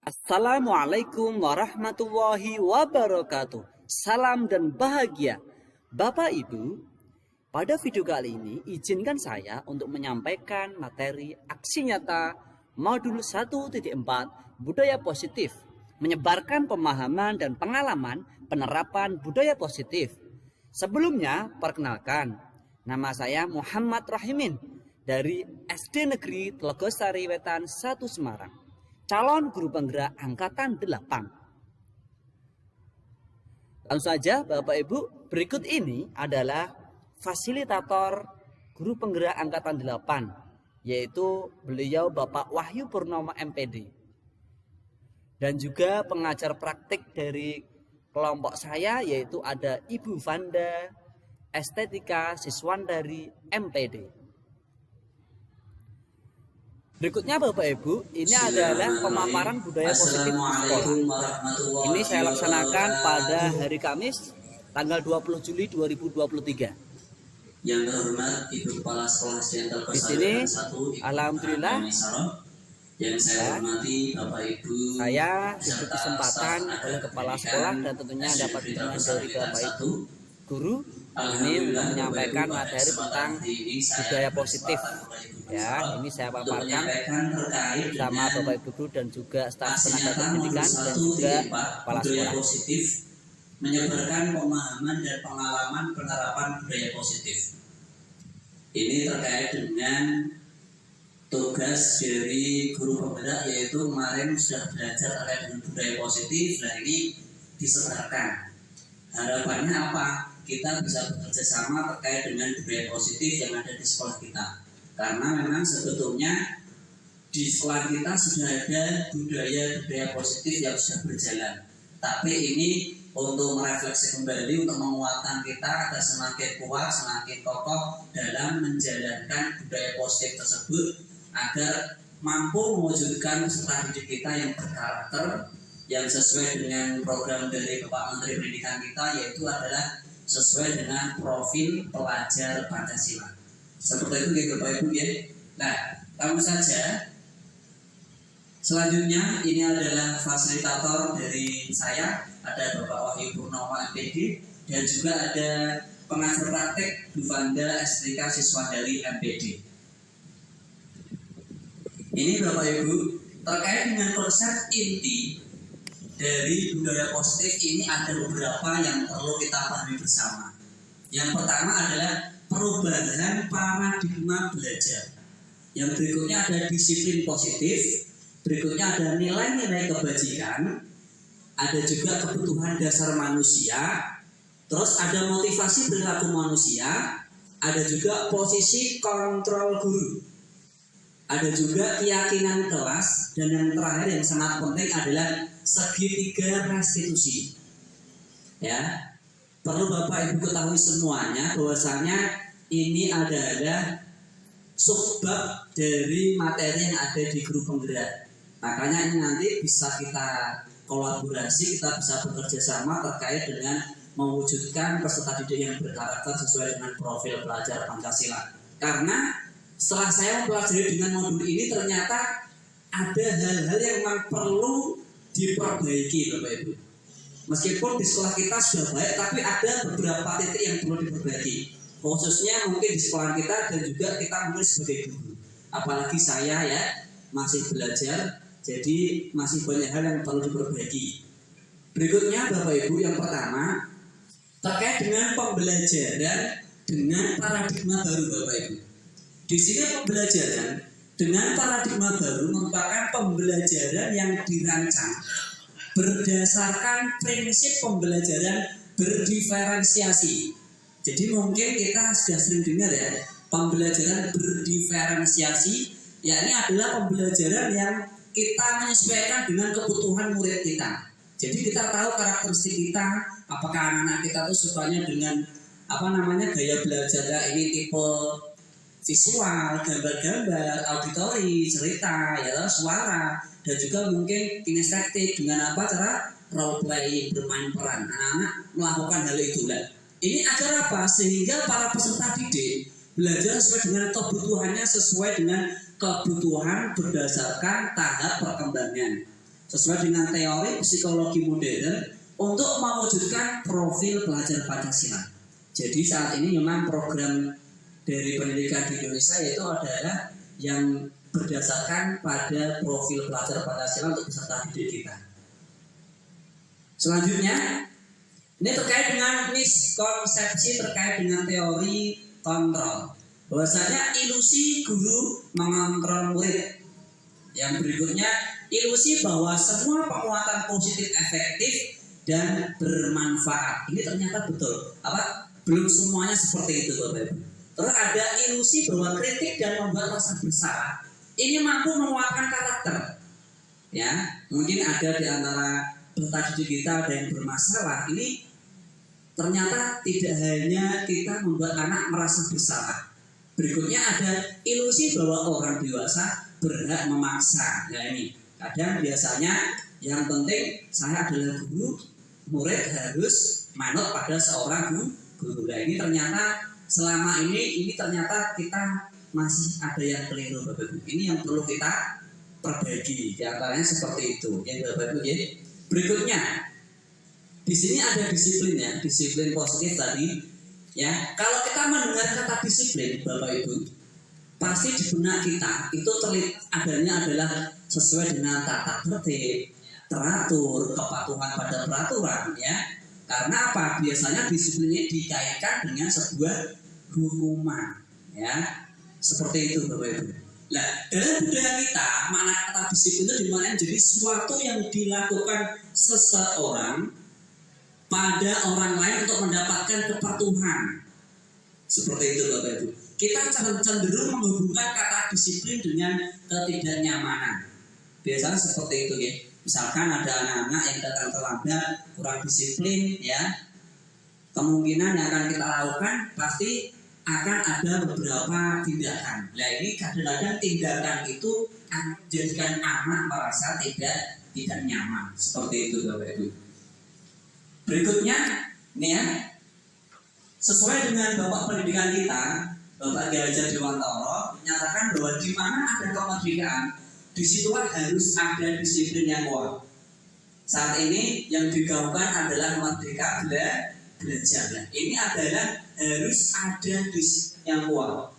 Assalamualaikum warahmatullahi wabarakatuh. Salam dan bahagia. Bapak Ibu, pada video kali ini izinkan saya untuk menyampaikan materi aksi nyata modul 1.4 budaya positif, menyebarkan pemahaman dan pengalaman penerapan budaya positif. Sebelumnya, perkenalkan, nama saya Muhammad Rahimin dari SD Negeri Telegosari Wetan 1 Semarang, calon guru penggerak angkatan 8. Langsung saja Bapak Ibu, berikut ini adalah fasilitator guru penggerak angkatan 8, yaitu beliau Bapak Wahyu Purnomo MPD. Dan juga pengajar praktik dari kelompok saya, yaitu ada Ibu Vanda Estetika Siswandari MPD. Berikutnya Bapak Ibu, ini adalah pemaparan budaya positif sekolah. Ini saya laksanakan pada hari Kamis tanggal 20 Juli 2023. Yang terhormat Ibu Kepala Sekolah Jenderal Di sini alhamdulillah yang saya hormati Bapak Ibu, saya diberi kesempatan oleh kepala sekolah dan tentunya dapat dukungan dari Bapak Ibu guru ini untuk menyampaikan materi tentang budaya positif. Ya, ini saya paparkan bersama Bapak Ibu guru dan juga staf tenaga pendidikan dan juga kepala sekolah. Positif menyebarkan pemahaman dan pengalaman penerapan budaya positif. Ini terkait dengan tugas dari guru penggerak, yaitu kemarin sudah belajar terkait dengan budaya positif, dan ini disebarkan. Harapannya apa? Kita bisa bekerja sama terkait dengan budaya positif yang ada di sekolah kita. Karena memang sebetulnya di sekolah kita sudah ada budaya positif yang sudah berjalan. Tapi ini untuk merefleksi kembali, untuk menguatkan kita agar semakin kuat, semakin kokoh dalam menjalankan budaya positif tersebut, agar mampu mewujudkan peserta didik kita yang berkarakter, yang sesuai dengan program dari Bapak Menteri Pendidikan kita, yaitu adalah sesuai dengan profil pelajar Pancasila. Seperti itu gitu Bapak Ibu ya. Nah, langsung saja. Selanjutnya ini adalah fasilitator dari saya, ada Bapak Wahyu Purnomo MPD, dan juga ada pengajar praktek Bu Vanda Estetika Siswandari MPD. Ini Bapak Ibu, terkait dengan konsep inti dari budaya positif ini ada beberapa yang perlu kita pahami bersama. Yang pertama adalah perubahan paradigma belajar. Yang berikutnya ada disiplin positif. Berikutnya ada nilai-nilai kebajikan. Ada juga kebutuhan dasar manusia. Terus ada motivasi perilaku manusia. Ada juga posisi kontrol guru. Ada juga keyakinan kelas. Dan yang terakhir yang sangat penting adalah segitiga restitusi. Ya, perlu Bapak Ibu ketahui semuanya bahwasanya ini adalah subbab dari materi yang ada di guru penggerak. Makanya ini nanti bisa kita kolaborasi, kita bisa bekerja sama terkait dengan mewujudkan peserta didik yang berkarakter sesuai dengan profil pelajar Pancasila. Karena setelah saya mempelajari dengan modul ini, ternyata ada hal-hal yang memang perlu diperbaiki Bapak Ibu. Meskipun di sekolah kita sudah baik, tapi ada beberapa titik yang perlu diperbaiki. Khususnya mungkin di sekolah kita dan juga kita mungkin sebagai guru. Apalagi saya ya masih belajar, jadi masih banyak hal yang perlu diperbaiki. Berikutnya Bapak Ibu, yang pertama terkait dengan pembelajaran dengan paradigma baru Bapak Ibu. Di sini pembelajaran dengan paradigma baru merupakan pembelajaran yang dirancang berdasarkan prinsip pembelajaran berdiferensiasi. Jadi mungkin kita sudah sering dengar ya, pembelajaran berdiferensiasi, yakni adalah pembelajaran yang kita menyesuaikan dengan kebutuhan murid kita. Jadi kita tahu karakteristik kita, apakah anak-anak kita tuh sukanya dengan gaya belajar ini tipe visual, gambar-gambar, auditori, cerita, ya, suara, dan juga mungkin kinestetik dengan cara role play, bermain peran. Anak-anak melakukan hal itu lah. Ini agar apa? Sehingga para peserta didik belajar sesuai dengan kebutuhannya, sesuai dengan kebutuhan berdasarkan tahap perkembangan. sesuai dengan teori psikologi modern untuk mewujudkan profil pelajar Pancasila. Jadi saat ini memang program dari pendidikan di Indonesia yaitu adalah yang berdasarkan pada profil pelajar Pancasila untuk peserta didik kita. Selanjutnya, ini terkait dengan miskonsepsi terkait dengan teori kontrol. Bahwasanya ilusi guru mengontrol murid. Yang berikutnya, ilusi bahwa semua penguatan positif efektif dan bermanfaat. Ini ternyata betul. Belum semuanya seperti itu, Bapak Ibu. Terus ada ilusi bahwa kritik dan membuat rasa bersalah ini mampu menguatkan karakter. Ya, mungkin ada di antara peserta didik kita ada yang bermasalah. Ini ternyata tidak hanya kita membuat anak merasa bersalah. Berikutnya ada ilusi bahwa orang dewasa berhak memaksa. Nah ini, kadang biasanya yang penting saya adalah guru, murid harus manut pada seorang guru. Nah ini ternyata selama ini ternyata kita masih ada yang keliru, Bapak Ibu. Ini yang perlu kita perbaiki. Di antaranya seperti itu, ya Bapak Ibu. Ya. Berikutnya, di sini ada disiplin ya, disiplin positif tadi. Ya, kalau kita mendengar kata disiplin, Bapak Ibu, pasti di benak kita itu adanya adalah sesuai dengan tata tertib, teratur, kepatuhan pada peraturan, ya. Karena apa? Biasanya disiplin ini dikaitkan dengan sebuah hukuman, ya. Seperti itu, Bapak Ibu. Nah, dalam budaya kita, makna kata disiplin itu dimana jadi sesuatu yang dilakukan seseorang pada orang lain untuk mendapatkan kepatuhan. Seperti itu, Bapak Ibu. Kita cenderung menghubungkan kata disiplin dengan ketidaknyamanan. Biasanya seperti itu, ya. Misalkan ada anak-anak yang datang terlambat, kurang disiplin, ya. Kemungkinan yang akan kita lakukan pasti akan ada beberapa tindakan. Nah ini kadang-kadang tindakan itu menjadikan anak merasa tidak nyaman. Seperti itu, Bapak Ibu. Berikutnya, nih ya, sesuai dengan Bapak Pendidikan kita, Bapak Kiai Hajar Dewantoro menyatakan bahwa di mana ada kemerdekaan, disitulah harus ada disiplin yang kuat. Saat ini yang digaungkan adalah merdeka belajar. Ini adalah harus ada disiplin yang kuat.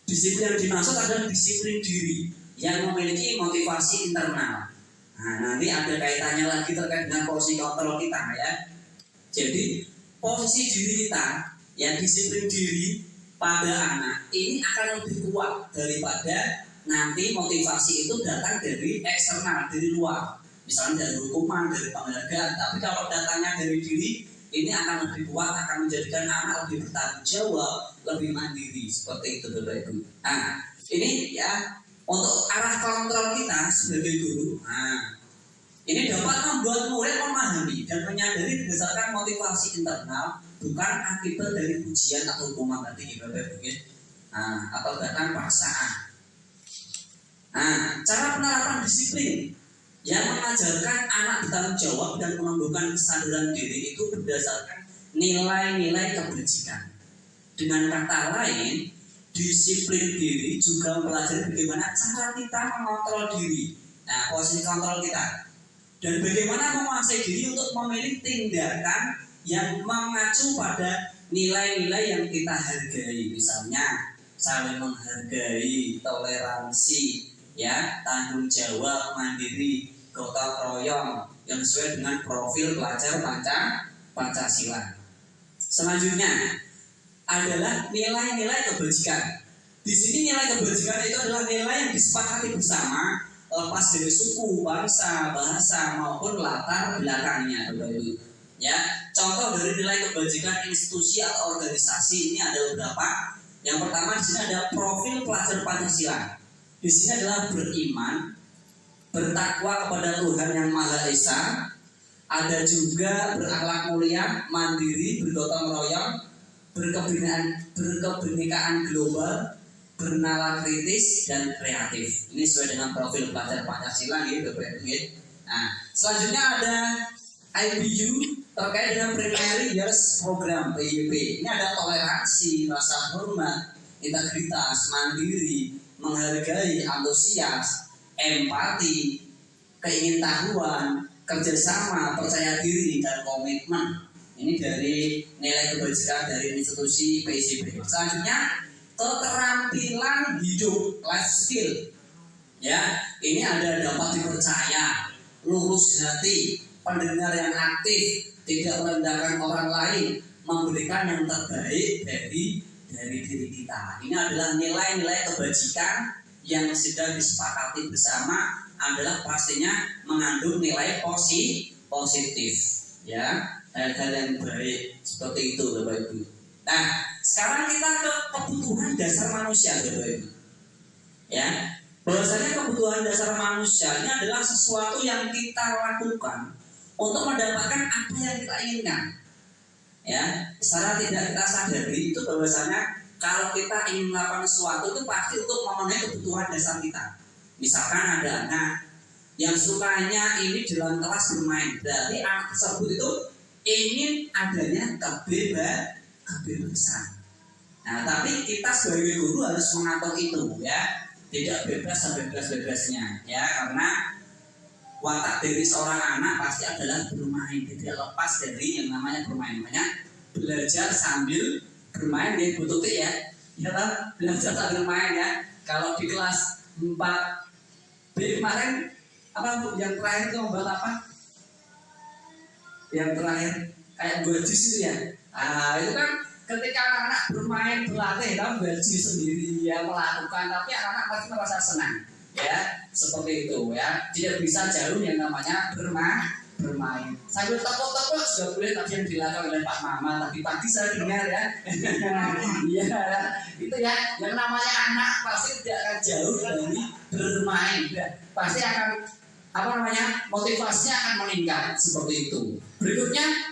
Disiplin yang dimaksud adalah disiplin diri yang memiliki motivasi internal. Nah, nanti ada kaitannya lagi terkait dengan posisi kontrol kita, ya. Jadi posisi diri kita yang disiplin diri pada anak ini akan lebih kuat daripada nanti motivasi itu datang dari eksternal, dari luar. Misalnya dari hukuman, dari penghargaan. Tapi kalau datangnya dari diri, ini akan lebih kuat, akan menjadikan anak lebih bertanggung jawab, lebih mandiri. Seperti itu, Bapak Ibu. Nah, ini ya untuk arah kontrol kita sebagai guru. Nah, ini dapat membuat murid memahami dan menyadari berdasarkan motivasi internal, bukan akibat dari pujian atau hukuman tadi, Bapak Ibu. Nah, atau bahkan paksaan. Nah, cara penerapan disiplin yang mengajarkan anak bertanggung jawab dan menumbuhkan kesadaran diri itu berdasarkan nilai-nilai kebajikan. Dengan kata lain, disiplin diri juga mempelajari bagaimana cara kita mengontrol diri. Nah, posisi kontrol kita. Dan bagaimana menguasai diri untuk memilih tindakan yang mengacu pada nilai-nilai yang kita hargai. Misalnya, saling menghargai, toleransi, ya, tanggung jawab, mandiri, gotong royong yang sesuai dengan profil pelajar Pancasila. Selanjutnya adalah nilai-nilai kebajikan. Di sini nilai kebajikan itu adalah nilai yang disepakati bersama, lepas dari suku, bangsa, bahasa maupun latar belakangnya, Bapak Ibu. Ya, contoh dari nilai kebajikan institusi atau organisasi ini ada beberapa. Yang pertama di sini ada profil pelajar Pancasila. Di sini adalah beriman, bertakwa kepada Tuhan yang Maha Esa, ada juga berakhlak mulia, mandiri, bergotong royong, berkebinekaan global, bernalar kritis dan kreatif. Ini sesuai dengan profil pelajar Pancasila, gitu, Bapak Ibu. Nah, selanjutnya ada IBU terkait dengan Primary Years Program (PYP). Ini ada toleransi, rasa hormat, integritas, mandiri, menghargai, antusias, empati, keingintahuan, kerjasama, percaya diri, dan komitmen. Ini dari nilai kebajikan dari institusi PICB. Selanjutnya, keterampilan hidup, life skill. Ya, ini ada dapat dipercaya, lurus hati, pendengar yang aktif, tidak merendahkan orang lain, memberikan yang terbaik dari diri kita. Ini adalah nilai-nilai kebajikan yang sudah disepakati bersama, adalah pastinya mengandung nilai positif, ya. Hal-hal yang baik seperti itu, Bapak Ibu. Nah, sekarang kita ke kebutuhan dasar manusia, Bapak Ibu. Ya, bahwasanya kebutuhan dasar manusia ini adalah sesuatu yang kita lakukan untuk mendapatkan apa yang kita inginkan. Ya, secara tidak kita sadari itu bahwasanya kalau kita ingin melakukan sesuatu itu pasti untuk memenuhi kebutuhan dasar kita. Misalkan ada anak yang sukanya ini dalam kelas bermain, berarti anak tersebut itu ingin adanya kebebasan. Nah, tapi kita sebagai guru harus mengatur itu, ya, tidak bebas sebebas-bebasnya, ya, karena watak dari seorang anak pasti adalah bermain, tidak lepas dari yang namanya bermain. Makanya belajar sambil bermain, ya, Bu Tuti, ya, belajar sambil bermain, ya. Kalau di kelas 4B kemarin apa Bu, yang terakhir itu membuat apa? Yang terakhir kayak baju itu, ya. Nah, itu kan ketika anak-anak bermain, berlatih, kan baju sendiri, ya, melakukan, tapi anak-anak pasti merasa senang, ya, seperti itu, ya. Tidak bisa jauh yang namanya bermain. Sambil tepuk-tepuk juga boleh, tadi yang dilakukan oleh Pak Mama tadi saya dengar, ya. Iya, itu, ya, yang namanya anak pasti tidak akan jauh dari bermain, ya. Pasti akan motivasinya akan meningkat seperti itu. Berikutnya,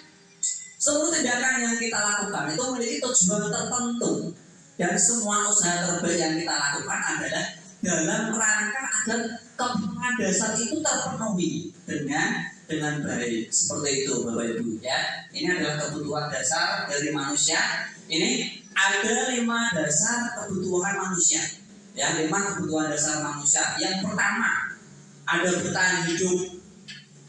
seluruh tindakan yang kita lakukan itu memiliki tujuan tertentu, dan semua usaha terbaik yang kita lakukan adalah dalam rangka agar kebutuhan dasar itu terpenuhi dengan baik. Seperti itu, Bapak Ibu, ya. Ini adalah kebutuhan dasar dari manusia. Ini ada 5 dasar kebutuhan manusia, ya, 5 kebutuhan dasar manusia. Yang pertama, ada bertahan hidup,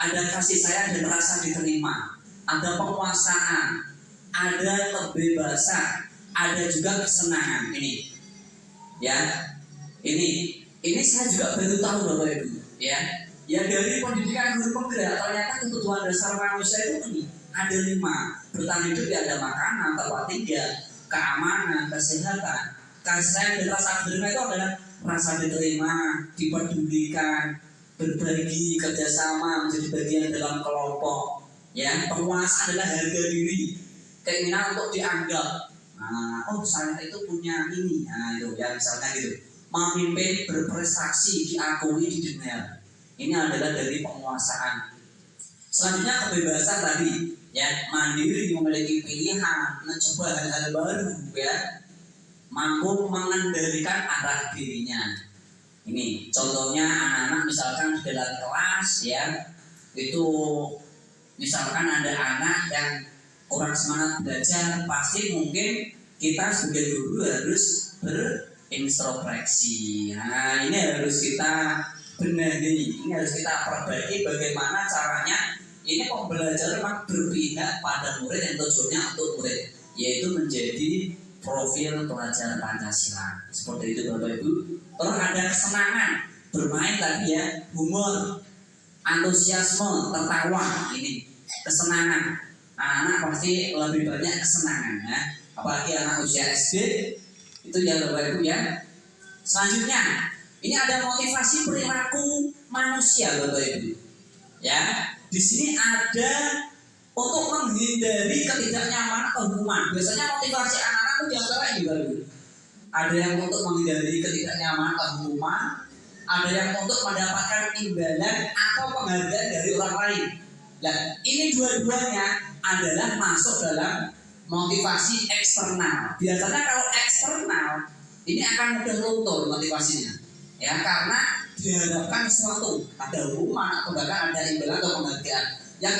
ada kasih sayang dan rasa diterima, ada penguasaan, ada kebebasan, ada juga kesenangan. Ini, ya, ini saya juga baru tahu, Bapak Ibu, ya. Ya, dari pendidikan guru penggerak ternyata kebutuhan dasar manusia itu ini ada 5. Bertahan hidup, ya, ada makanan, tempat tinggal, keamanan, kesehatan, kasih sayang dan rasa diterima. Itu adalah rasa diterima, dipedulikan, berbagi, kerjasama, menjadi bagian dalam kelompok, ya. Penguasaan adalah harga diri, keinginan untuk dianggap, oh, saya itu punya ini, nah, itu, ya, misalnya gitu. Memimpin, berprestasi, diakui, didengar. Ini adalah dari penguasaan. Selanjutnya kebebasan tadi, ya, mandiri, memiliki pilihan, mencoba hal-hal baru, ya, mampu mengendalikan arah dirinya. Ini contohnya anak-anak misalkan di dalam kelas, ya, itu misalkan ada anak yang kurang semangat belajar, pasti mungkin kita sebagai guru harus berintrospeksi. Nah, ini harus kita benahi, ini harus kita perbaiki bagaimana caranya. Ini pembelajaran memang berpihak pada murid yang tujuannya untuk murid, yaitu menjadi profil pelajar Pancasila. Seperti itu, Bapak Ibu. Terus ada kesenangan, bermain tadi, ya, humor, antusiasme, tertawa. Ini kesenangan. Anak-anak pasti lebih banyak kesenangan, ya. Apalagi anak usia SD, itu, ya, Bapak Ibu, ya. Selanjutnya, ini ada motivasi perilaku manusia, Bapak Ibu, ya. Di sini ada untuk menghindari ketidaknyamanan atau hukuman. Biasanya motivasi anak-anak itu diantara ini, Bapak Ibu. Ada yang untuk menghindari ketidaknyamanan atau hukuman, ada yang untuk mendapatkan imbalan atau penghargaan dari orang lain. Nah, ini dua-duanya adalah masuk dalam motivasi eksternal. Biasanya kalau eksternal ini akan mudah luntur motivasinya, ya, karena diharapkan sesuatu, ada hukuman atau bahkan ada imbalan atau penghargaan. Yang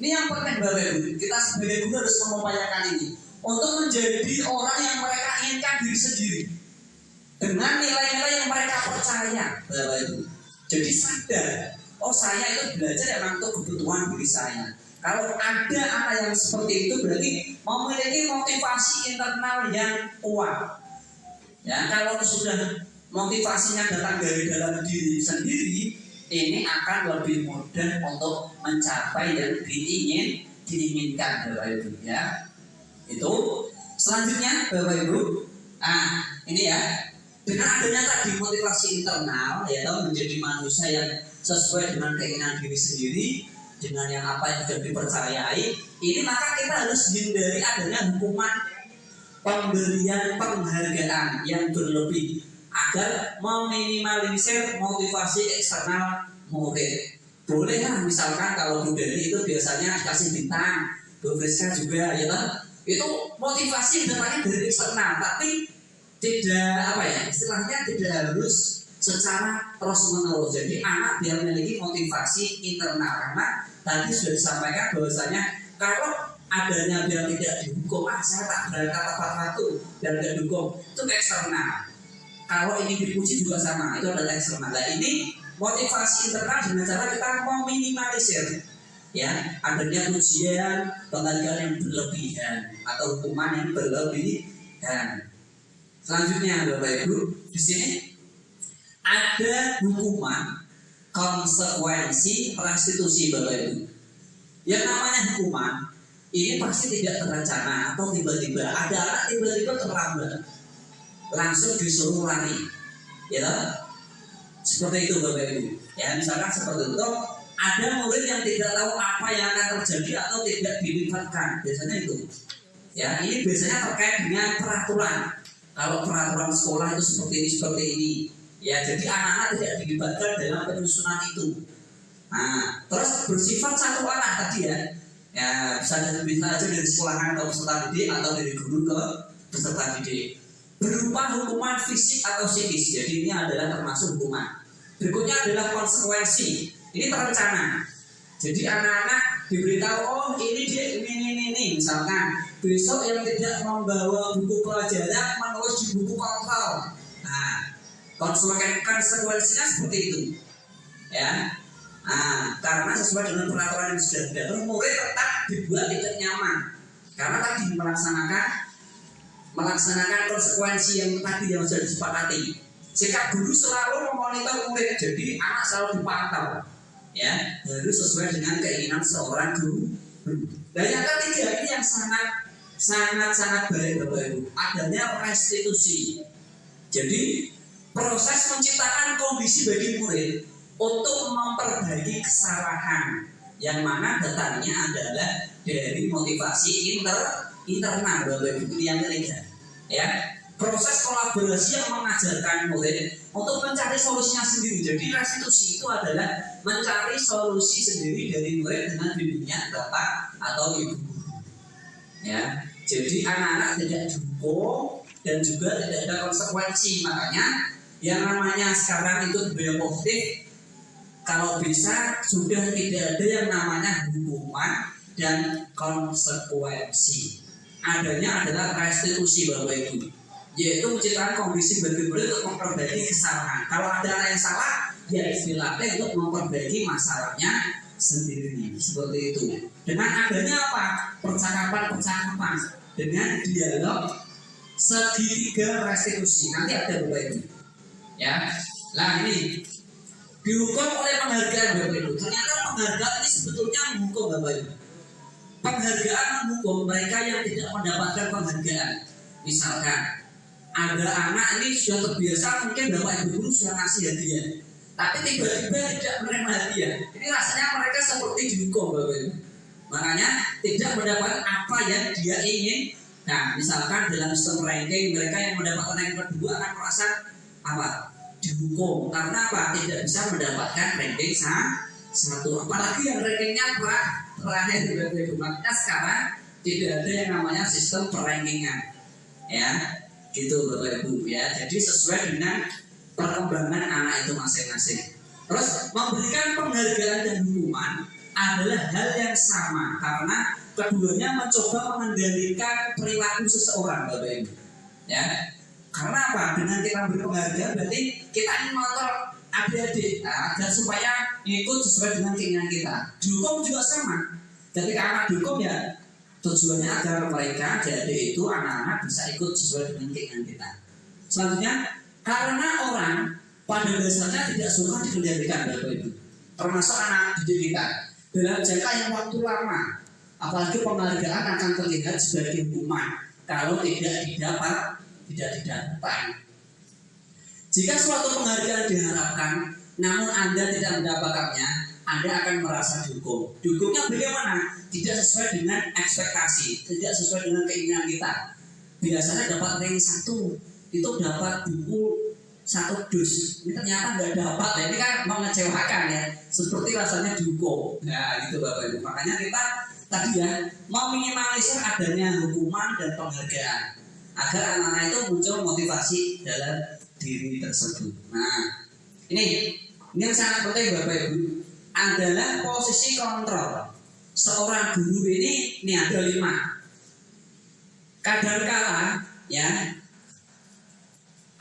ini yang penting, Bapak Ibu. Kita sebagai guru harus mengupayakan ini untuk menjadi orang yang mereka inginkan diri sendiri dengan nilai-nilai yang mereka percaya, Bapak Ibu. Jadi sadar oh saya itu belajar memang untuk kebutuhan diri saya. Kalau ada anak yang seperti itu berarti memiliki motivasi internal yang kuat. Ya, kalau sudah motivasinya datang dari dalam diri sendiri, ini akan lebih mudah untuk mencapai yang diinginkan, Bapak Ibu. Ya, itu selanjutnya, Bapak Ibu. Ini ya, dengan adanya tadi motivasi internal, ya, menjadi manusia yang sesuai dengan keinginan diri sendiri, dengan yang apa yang sudah dipercayai, ini maka kita harus hindari adanya hukuman pemberian penghargaan yang berlebih agar meminimalisir motivasi eksternal murid. Boleh kan misalkan kalau Bu Deni itu biasanya kasih bintang, Bu Friska juga, ya kan? Itu motivasi datangnya dari eksternal, tapi tidak istilahnya tidak harus secara terus menerus. Jadi anak biar memiliki motivasi internal, karena tadi sudah disampaikan bahwasanya kalau adanya biar tidak dihukum, saya tak berangkat tepat waktu dan tidak dihukum, itu eksternal. Kalau ini dipuji juga sama, itu adalah eksternal. Nah, ini motivasi internal dengan cara kita meminimalisir, ya, adanya pujian, penghargaan yang berlebihan atau hukuman yang berlebihan. Selanjutnya, Bapak Ibu, di sini ada hukuman konsekuensi restitusi, Bapak Ibu. Yang namanya hukuman ini pasti tidak terencana atau tiba-tiba ada anak tiba-tiba terlambat, langsung disuruh lari, ya, seperti itu, Bapak Ibu. Ya, misalkan seperti itu, ada murid yang tidak tahu apa yang akan terjadi atau tidak dilibatkan, biasanya itu. Ya, ini biasanya terkait dengan peraturan. Kalau peraturan sekolah itu seperti ini, ya, jadi anak-anak tidak dilibatkan dalam penyusunan itu. Nah, terus bersifat satu arah tadi, ya bisa aja dari sekolahan ke peserta didik atau dari guru ke peserta didik, berupa hukuman fisik atau psikis. Jadi ini adalah termasuk hukuman. Berikutnya adalah konsekuensi. Ini terencana. Jadi anak-anak diberitahu, oh ini dia ini, misalkan besok yang tidak membawa buku pelajaran menulis di buku kontrol. Nah, konsekuensinya seperti itu, ya. Nah, karena sesuai dengan peraturan yang sudah ada, murid tetap dibuat tidak nyaman, karena tadi melaksanakan konsekuensi yang tadi yang sudah disepakati. Sikap guru selalu memonitor murid, jadi anak selalu dipantau, ya, harus sesuai dengan keinginan seorang guru. Dan yang ketiga ini yang sangat baik, Bapak Ibu, adanya restitusi. Jadi proses menciptakan kondisi bagi murid untuk memperbaiki kesalahan yang mana datangnya adalah dari motivasi internal, Bapak Ibu. Yang ketiga, ya, proses kolaborasi yang mengajarkan murid untuk mencari solusinya sendiri. Jadi restitusi itu adalah mencari solusi sendiri dari murid dengan bimbingan bapak atau ibu. Ya, jadi anak-anak tidak dihukum dan juga tidak ada konsekuensi. Makanya yang namanya sekarang itu budaya positif, kalau bisa sudah tidak ada yang namanya hukuman dan konsekuensi. Adanya adalah restitusi, Bapak Ibu, yaitu menciptakan kondisi bagi murid untuk memperbaiki kesalahan. Kalau ada anak yang salah, ya istilahnya untuk memperbaiki masalahnya sendiri, seperti itu. Dengan adanya apa? Percakapan dengan dialog segitiga restitusi. Nanti ada, Bapak Ibu, ya. Nah, ini dihukum oleh penghargaan, Bapak Ibu. Ternyata penghargaan ini sebetulnya menghukum, Bapak Ibu. Penghargaan menghukum mereka yang tidak mendapatkan penghargaan. Misalkan ada anak ini sudah terbiasa, mungkin Bapak Ibu guru sudah ngasih hadiah, tapi tiba-tiba tidak menerima hadiah. Ini rasanya mereka seperti dihukum, Bapak Ibu. Makanya tidak mendapatkan apa yang dia ingin. Nah, misalkan dalam sistem ranking, mereka yang mendapatkan ranking kedua akan merasa apa? Dihukum. Karena apa? Tidak bisa mendapatkan ranking satu. Apalagi yang rankingnya terakhir, Bapak Ibu. Makanya sekarang tidak ada yang namanya sistem perankingan, ya, gitu, Bapak Ibu, ya. Jadi sesuai dengan perkembangan anak itu masing-masing. Terus memberikan penghargaan dan hukuman adalah hal yang sama, karena keduanya mencoba mengendalikan perilaku seseorang, Bapak Ibu, ya. Karena apa? Dengan kita beri penghargaan berarti kita ingin mengontrol adik-adik, agar supaya ikut sesuai dengan keinginan kita. Dihukum juga sama. Ketika anak dihukum ya tujuannya agar mereka, adik-adik itu, anak-anak bisa ikut sesuai dengan keinginan kita. Selanjutnya, karena orang pada dasarnya tidak suka dikendalikan, Bapak Ibu, termasuk anak didik kita, dalam jangka yang waktu lama, apalagi penghargaan akan terlihat sebagai hukuman kalau tidak didapat. Jika suatu penghargaan diharapkan, namun Anda tidak mendapatkannya, Anda akan merasa dihukum. Dihukumnya bagaimana? Tidak sesuai dengan ekspektasi, tidak sesuai dengan keinginan kita. Biasanya dapat rank 1, itu dapat buku 1 dus. Ini ternyata nggak dapat, ya. Ini kan mengecewakan ya. Seperti rasanya dihukum. Nah, gitu Bapak Ibu. Makanya kita tadi ya meminimalisir adanya hukuman dan penghargaan agar anak-anak itu muncul motivasi dalam diri tersebut. Nah, ini yang sangat penting Bapak Ibu adalah posisi kontrol. Seorang guru ini ada 5. Kadangkala ya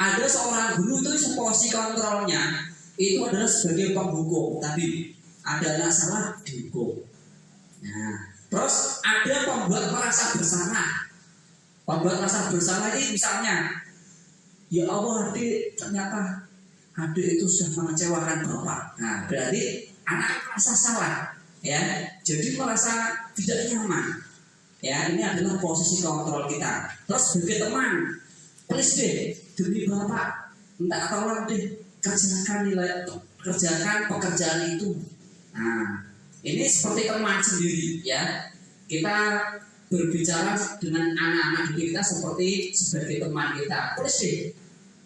ada seorang guru itu posisi kontrolnya itu adalah sebagai penghukum. Tadi ada anak salah dihukum. Nah, terus ada pembuat merasa bersalah. Pembuat merasa bersalah ini misalnya, ya Allah, adik ternyata adik itu sudah mengecewakan bapak. Nah, berarti anak merasa salah, ya. Jadi merasa tidak nyaman. Ya, ini adalah posisi kontrol kita. Terus sebagai teman, please deh, demi bapak, minta tolong deh, kerjakan pekerjaan itu. Nah, ini seperti teman sendiri, ya. Kita berbicara dengan anak-anak didik kita seperti sebagai teman kita. Please deh,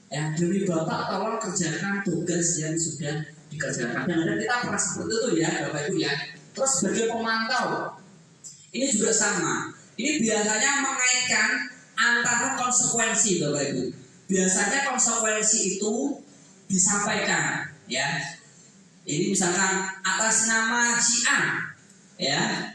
ya, demi bapak tolong kerjakan tugas yang sudah dikerjakan. Dan kita pernah seperti itu ya Bapak Ibu ya. Terus sebagai pemantau, ini juga sama. Ini biasanya mengaitkan antara konsekuensi Bapak Ibu. Biasanya konsekuensi itu disampaikan ya. Ini misalkan atas nama si A ya.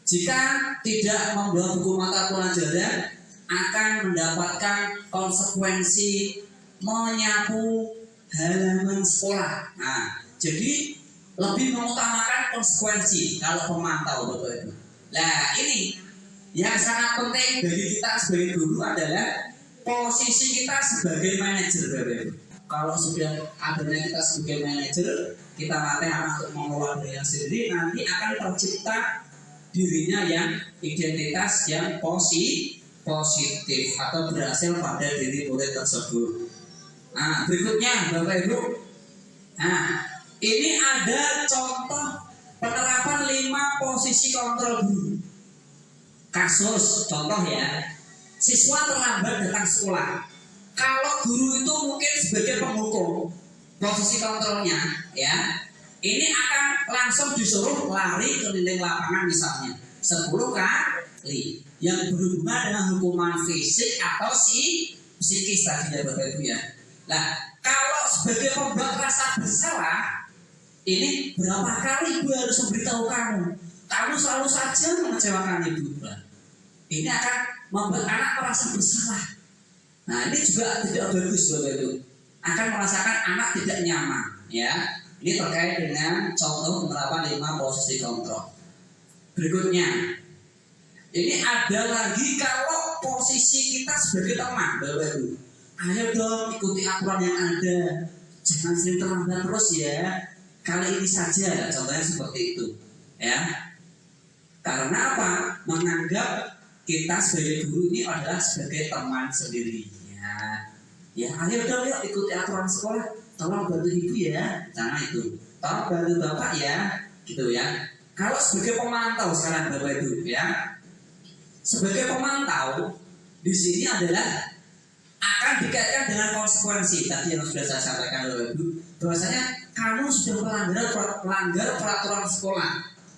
Jika tidak membawa buku mata pelajaran akan mendapatkan konsekuensi menyapu halaman sekolah. Nah, jadi lebih mengutamakan konsekuensi kalau pemantau Bapak Ibu. Nah, ini yang sangat penting bagi kita sebagai guru adalah posisi kita sebagai manajer Bapak Ibu. Kalau sudah adanya kita sebagai manajer, kita latih anak untuk mengelola dirinya sendiri, nanti akan tercipta dirinya yang identitas yang positif atau berhasil pada diri murid tersebut. Nah, berikutnya Bapak Ibu. Nah, ini ada contoh penerapan 5 posisi kontrol guru. Kasus contoh ya, siswa terlambat datang sekolah. Kalau guru itu mungkin sebagai penghukum, posisi kontrolnya ya, ini akan langsung disuruh lari keliling lapangan misalnya 10 kali yang berhubungan dengan hukuman fisik atau psikis tadi ya Bapak Ibu ya. Nah, kalau sebagai pembuat rasa bersalah, ini berapa kali ibu harus memberitahu kamu? Kamu selalu saja mengecewakan ibu. Ini akan membuat anak merasa bersalah. Nah, ini juga tidak bagus Bapak Ibu. Akan merasakan anak tidak nyaman ya. Ini terkait dengan contoh penerapan 5 posisi kontrol. Berikutnya, ini ada lagi kalau posisi kita sebagai teman Bapak Ibu. Ayo dong ikuti aturan yang ada. Jangan sering terlambat terus ya. Kali ini saja contohnya seperti itu ya. Karena apa? Menganggap kita sebagai guru ini adalah sebagai teman sendiri ya. Ya, ayo dong yuk ikuti aturan sekolah. Tolong bantu ibu ya. Jangan itu. Tolong bantu bapak ya. Gitu ya. Kalau sebagai pemantau sekarang Bapak Ibu ya. Sebagai pemantau di sini adalah akan dikaitkan dengan konsekuensi tadi yang sudah saya sampaikan Bapak Ibu. Bahwasanya kamu sudah melanggar peraturan sekolah.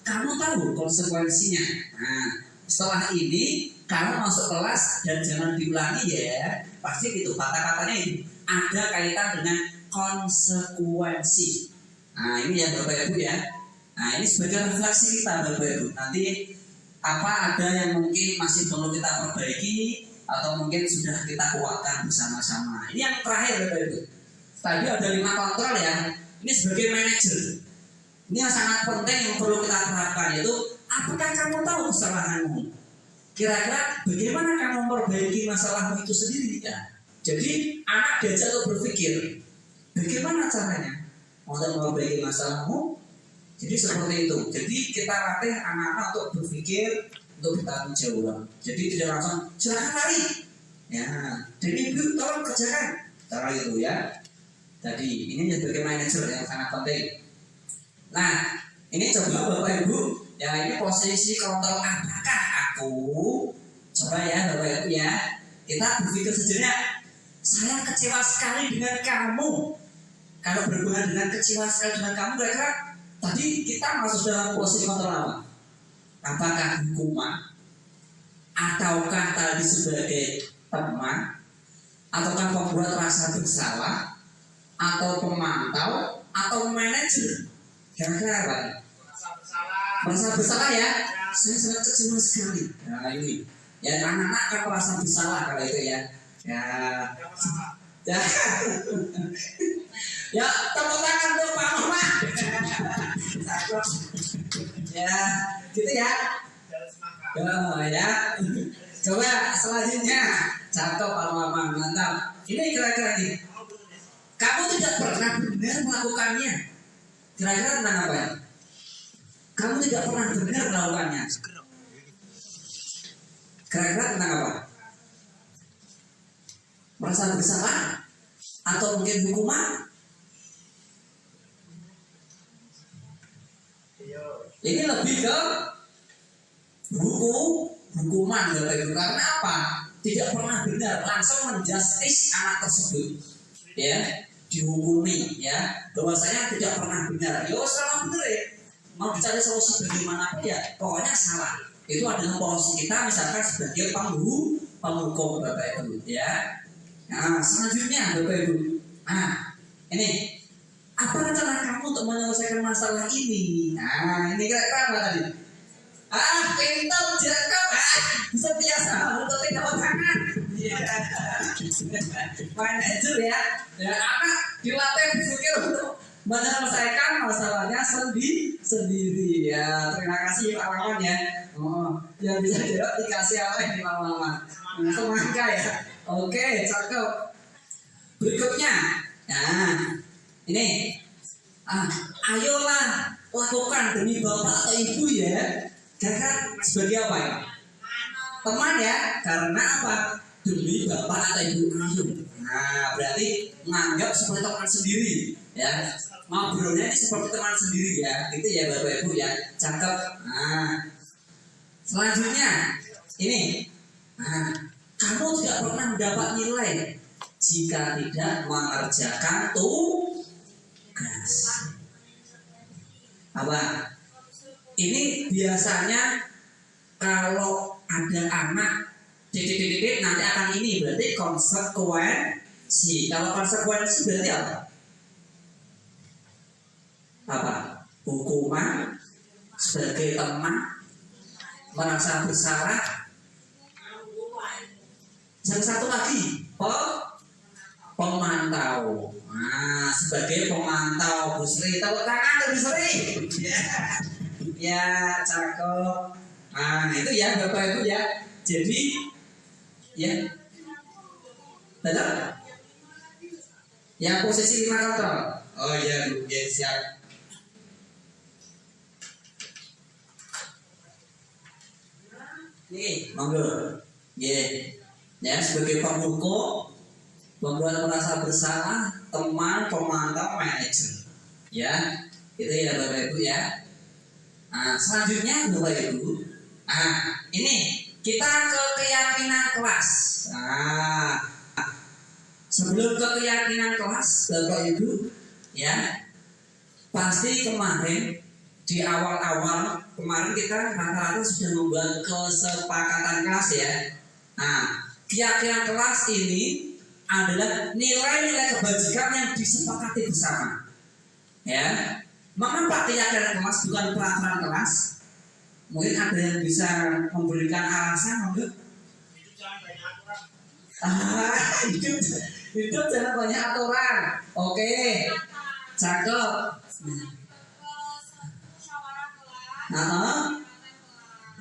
Kamu tahu konsekuensinya. Nah, setelah ini kamu masuk kelas dan jangan diulangi ya. Pasti gitu. Kata-katanya ini ada kaitan dengan konsekuensi. Nah, ini ya Bapak Ibu ya. Nah, ini sebagai refleksi kita Bapak Ibu. Nanti apa ada yang mungkin masih perlu kita perbaiki atau mungkin sudah kita kuatkan bersama-sama. Ini yang terakhir Bapak Ibu. tadi ada 5 kontrol ya. Ini sebagai manajer. Ini yang sangat penting yang perlu kita terapkan, yaitu apakah kamu tahu kesalahanmu? Kira-kira bagaimana kamu memperbaiki masalahmu itu sendiri ya? Jadi anak diajak untuk berpikir, bagaimana caranya untuk memperbaiki masalahmu? Jadi seperti itu. Jadi kita latih anak-anak untuk berpikir, untuk bertanggung jawab. Jadi tidak langsung silakan lari. Ya, jadi ibu tolong kerjakan. Cara itu ya. Jadi ini sebagai manajer yang sangat penting. Nah, ini coba Bapak Ibu, ya ini posisi kontrol apakah aku? Coba ya Bapak Ibu ya. Kita berpikir sejenak. Saya kecewa sekali dengan kamu. Kalau berhubungan dengan kecewa sekali dengan kamu, kira-kira tadi kita masuk dalam posisi kontrol apa? Apakah hukuman? Ataukah tadi sebagai teman? Ataukah pembuat rasa bersalah? Atau pemantau? Atau manajer? Kira-kira apa? Merasa bersalah ya? Saya sangat kecewa sekali. Nah ini, ya anak-anak akan merasa bersalah kalau itu ya. Ya, ya tepuk tangan untuk Pak Muhammad. Ya, gitu ya. Ya. Coba selanjutnya, cakep Pak Muhammad, mantap. Ini kira-kira ini. Kamu tidak pernah benar melakukannya. Kira-kira tentang apa ya? Kamu tidak pernah benar melakukannya. Kira-kira tentang apa? Merasa bersalah? Atau mungkin hukuman? Ini lebih ke hukuman Bapak Ibu. Karena apa? Tidak pernah benar, langsung menjustis anak tersebut, ya, dihukumi, ya, bahwasanya tidak pernah benar. Yo salah benar ya. Mau dicari solusi bagaimana ya, pokoknya salah. Itu adalah posisi kita misalkan sebagai penghukum Bapak Ibu, ya. Nah, selanjutnya Bapak Ibu. Nah, ini apa rencana kamu untuk menyelesaikan masalah ini? Nah, ini kira-kira apa tadi? Pintar jangkau. Bisa biasa untuk tepuk tangan. Manajer ya. Ya, anak dilatih berpikir untuk menyelesaikan masalahnya sendiri. Ya, terima kasih Pak Wawan ya. Oh, yang bisa jawab dikasih apa ini Pak Wawan? Semangka ya. Oke, cakep. Berikutnya, nah, ini, ayolah lakukan demi bapak atau ibu ya. Kira-kira sebagai apa ya? Teman ya, karena apa? Demi bapak atau ibu ayo. Nah, berarti menganggap seperti teman sendiri, ya. Ngobrolnya ini seperti teman sendiri ya, gitu ya Bapak Ibu ya. Cakep. Nah, selanjutnya, ini. Nah, kamu tidak pernah mendapat nilai jika tidak mengerjakan tugas. Apa? Ini biasanya kalau ada anak titik-titik nanti akan ini berarti konsekuensi. Kalau konsekuensi berarti apa? Apa? Hukuman sebagai teman merasa bersalah. Yang satu lagi, pemantau. Nah, sebagai pemantau, Bu Sri, tepuk tangan Bu Sri. Ya, cakep. Nah, itu ya Bapak Ibu ya. Jadi, ya, betul? Ya, posisi 5 kontrol. Oh iya, Bu, ya siap. Nih, monggo. Ya, sebagai pemukul, membuat merasa bersalah, teman, pemantau, manajer. Ya, itu ya Bapak Ibu ya. Nah, selanjutnya Bapak Ibu. Nah, ini kita ke keyakinan kelas. Nah, sebelum ke keyakinan kelas, Bapak Ibu, ya, pasti kemarin di awal-awal kemarin kita rata-rata sudah membuat kesepakatan kelas ya. Nah, keyakinan kelas ini adalah nilai-nilai kebajikan yang disepakati bersama. Ya, mengapa keyakinan kelas bukan peraturan kelas? Mungkin ada yang bisa memberikan alasan, monggo. Hidup jangan banyak aturan. Oke, cakep.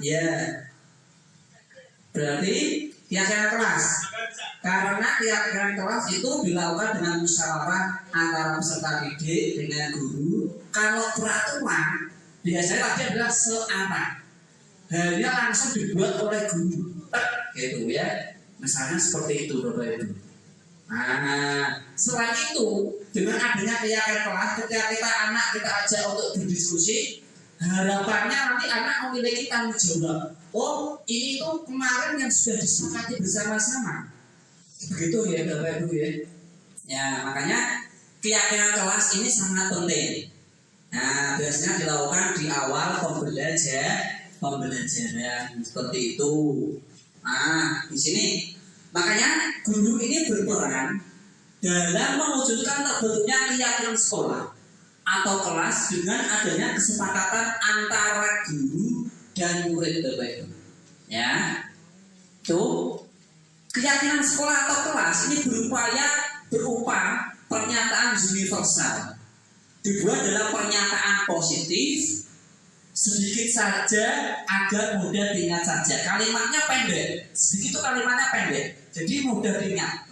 Ya, berarti keyakinan kelas. Karena keyakinan kelas itu dilakukan dengan musyawarah antara peserta didik dengan guru. Kalau peraturan biasanya tadi adalah searah, hanya langsung dibuat oleh guru, gitu ya. Misalnya seperti itu, Bapak Ibu. Nah, selain itu, dengan adanya keyakinan kelas, ketika kita anak kita ajak untuk berdiskusi, harapannya nanti anak memiliki tanggung jawab. Oh, ini tuh kemarin yang sudah disepakati bersama-sama. Begitu ya, Bapak Ibu ya. Ya, makanya keyakinan kelas ini sangat penting. Nah, biasanya dilakukan di awal pembelajaran seperti itu. Nah, di sini makanya guru ini berperan dalam mewujudkan terbentuknya keyakinan sekolah atau kelas dengan adanya kesepakatan antara guru dan murid, Bapak Ibu. Ya, tuh keyakinan sekolah atau kelas ini berupa pernyataan universal, dibuat dalam pernyataan positif, sedikit saja agar mudah diingat saja. Kalimatnya pendek, sedikit itu kalimatnya pendek, jadi mudah diingat.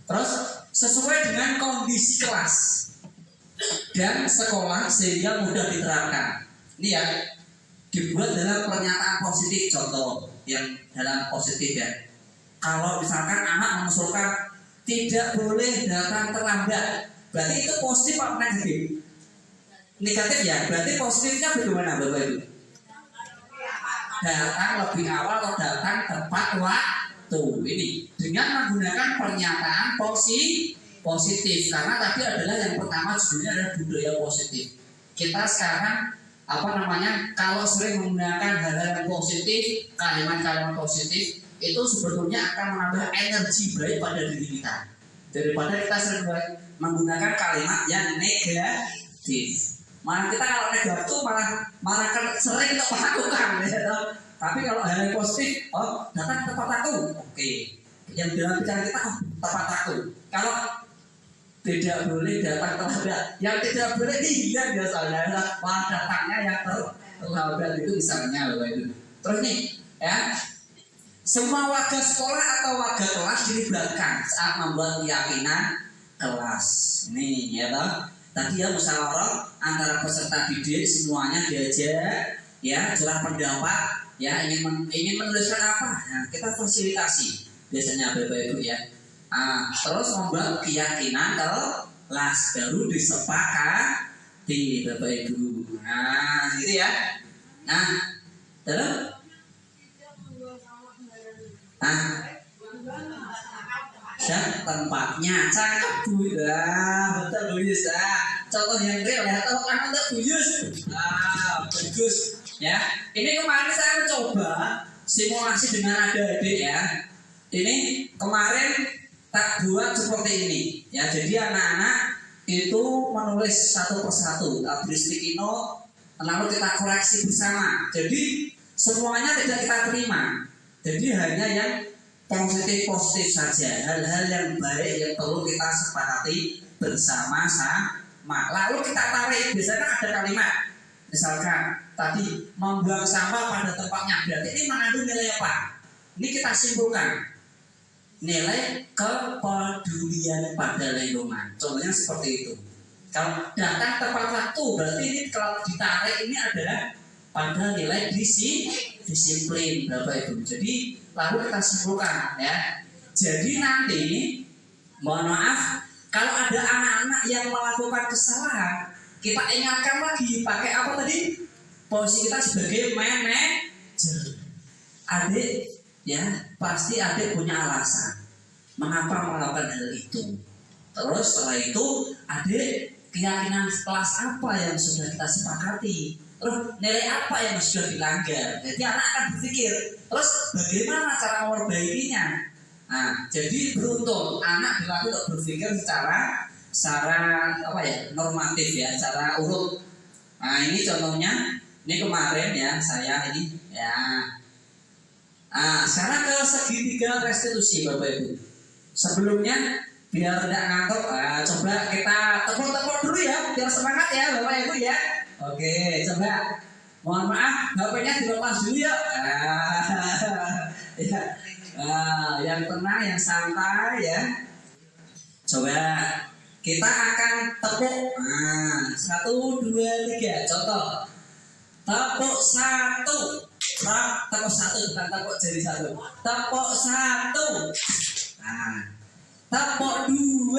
Terus sesuai dengan kondisi kelas dan sekolah sehingga mudah diterapkan. Ini ya, dibuat dalam pernyataan positif. Contoh yang dalam positif ya, kalau misalkan anak mengusulkan tidak boleh datang terlambat, berarti itu positif apa negatif? Negatif ya, berarti positifnya bagaimana Bapak Ibu? Datang lebih awal atau datang tepat waktu. Ini dengan menggunakan pernyataan positif, karena tadi adalah yang pertama judulnya adalah budaya positif. Kita sekarang kalau sering menggunakan hal-hal yang positif, kalimat-kalimat positif, itu sebetulnya akan menambah energi baik pada diri kita daripada kita sering menggunakan kalimat yang negatif. Malah kita kalau negatif itu malah sering untuk melakukan, ya. Tapi kalau hal yang positif, oh datang tepat waktu, oke. Yang dalam pikiran kita, oh tepat waktu. Kalau tidak boleh datang terlambat, yang tidak boleh iya biasanya datangnya yang terlambat itu misalnya, Bapak Ibu. Terus nih, ya. Semua warga sekolah atau warga kelas dilibatkan saat membuat keyakinan kelas. Ini ya toh. Tadi ya musyawarah antara peserta didik semuanya diajak ya curah pendapat ya ingin menuliskan apa. Nah, kita fasilitasi biasanya Bapak Ibu ya. Terus membuat keyakinan kelas baru disepakati Bapak Ibu. Nah, gitu ya. Nah, terus dan tempatnya cakep Bu ya, betul Bu Yus ya. Contoh yang real ya, tahu kan untuk Bu Yus. Bagus ya. Ini kemarin saya mencoba simulasi dengan adik-adik ya. Ini kemarin tak buat seperti ini ya. Jadi anak-anak itu menulis satu persatu, tulis sticky note, lalu kita koreksi bersama. Jadi semuanya tidak kita terima. Jadi hanya yang positif saja, hal-hal yang baik yang perlu kita sepakati bersama-sama. Lalu kita tarik, biasanya ada kalimat, misalkan tadi membuang sampah pada tempatnya, berarti ini mengandung nilai apa? Ini kita simpulkan, nilai kepedulian pada lingkungan. Contohnya seperti itu. Kalau datang tepat waktu, berarti ini kalau ditarik ini adalah pada nilai disiplin Bapak Ibu. Jadi lalu kita simpulkan ya. Jadi nanti mohon maaf kalau ada anak-anak yang melakukan kesalahan, kita ingatkan lagi pakai apa tadi? Posisi kita sebagai manajer. Adik ya, pasti adik punya alasan mengapa melakukan hal itu. Terus setelah itu adik keyakinan kelas apa yang sudah kita sepakati, terus nilai apa yang sudah dilanggar. Jadi anak akan berpikir, terus bagaimana cara memperbaikinya. Nah, jadi beruntung anak dilatih untuk berpikir secara normatif ya, secara urut. Nah, ini contohnya, ini kemarin ya saya ini ya. Sekarang ke segitiga restitusi Bapak Ibu. Sebelumnya biar tidak ngantuk, coba kita tepuk-tepuk dulu ya, biar semangat ya Bapak Ibu ya. Oke, coba. Mohon maaf, HP-nya dilepas dulu ya. Ya. Yang tenang, yang santai ya. Coba kita akan tepuk. 1, 2, 3. Contoh. Tepuk 1. Tepuk 1, bukan tepuk jari 1. Tepuk 1. Tepuk 2.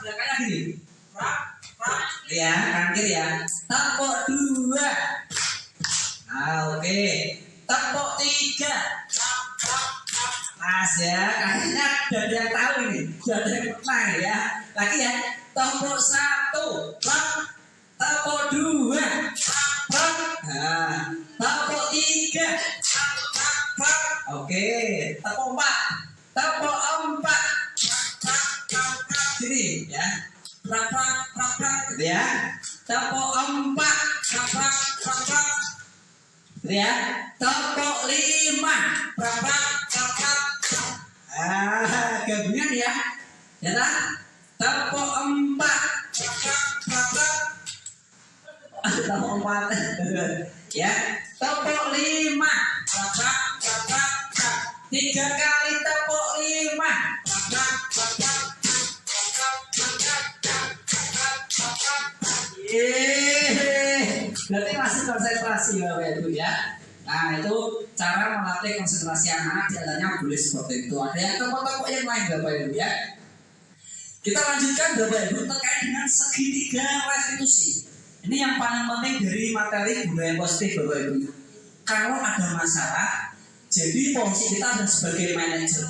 Belakangnya gini. Ya, kanan ya. Tepuk 2. Oke. Tepuk 3. Pas ya, kayaknya ada yang tahu ini, ada yang pernah ya. Lagi ya, tepuk 1, tepuk 2, tepuk 3, oke, tepuk 4, tepuk 4, sini ya, gitu ya, tepuk 4, gitu ya, tepuk 5, gabungan ya, ya tak? Tepuk 4, tepuk 4, ya, tepuk 5, 3 kali tepuk 5, berarti masih konsentrasi Bapak Ibu ya. Nah itu cara melatih konsentrasi anak-anak, jalannya boleh seperti itu. Ada yang tepuk-tepuk yang lain Bapak Ibu ya. Kita lanjutkan Bapak Ibu terkait dengan segitiga restitusi. Ini yang paling penting dari materi budaya positif Bapak Ibu. Kalau ada masalah, jadi posisi kita adalah sebagai manajer.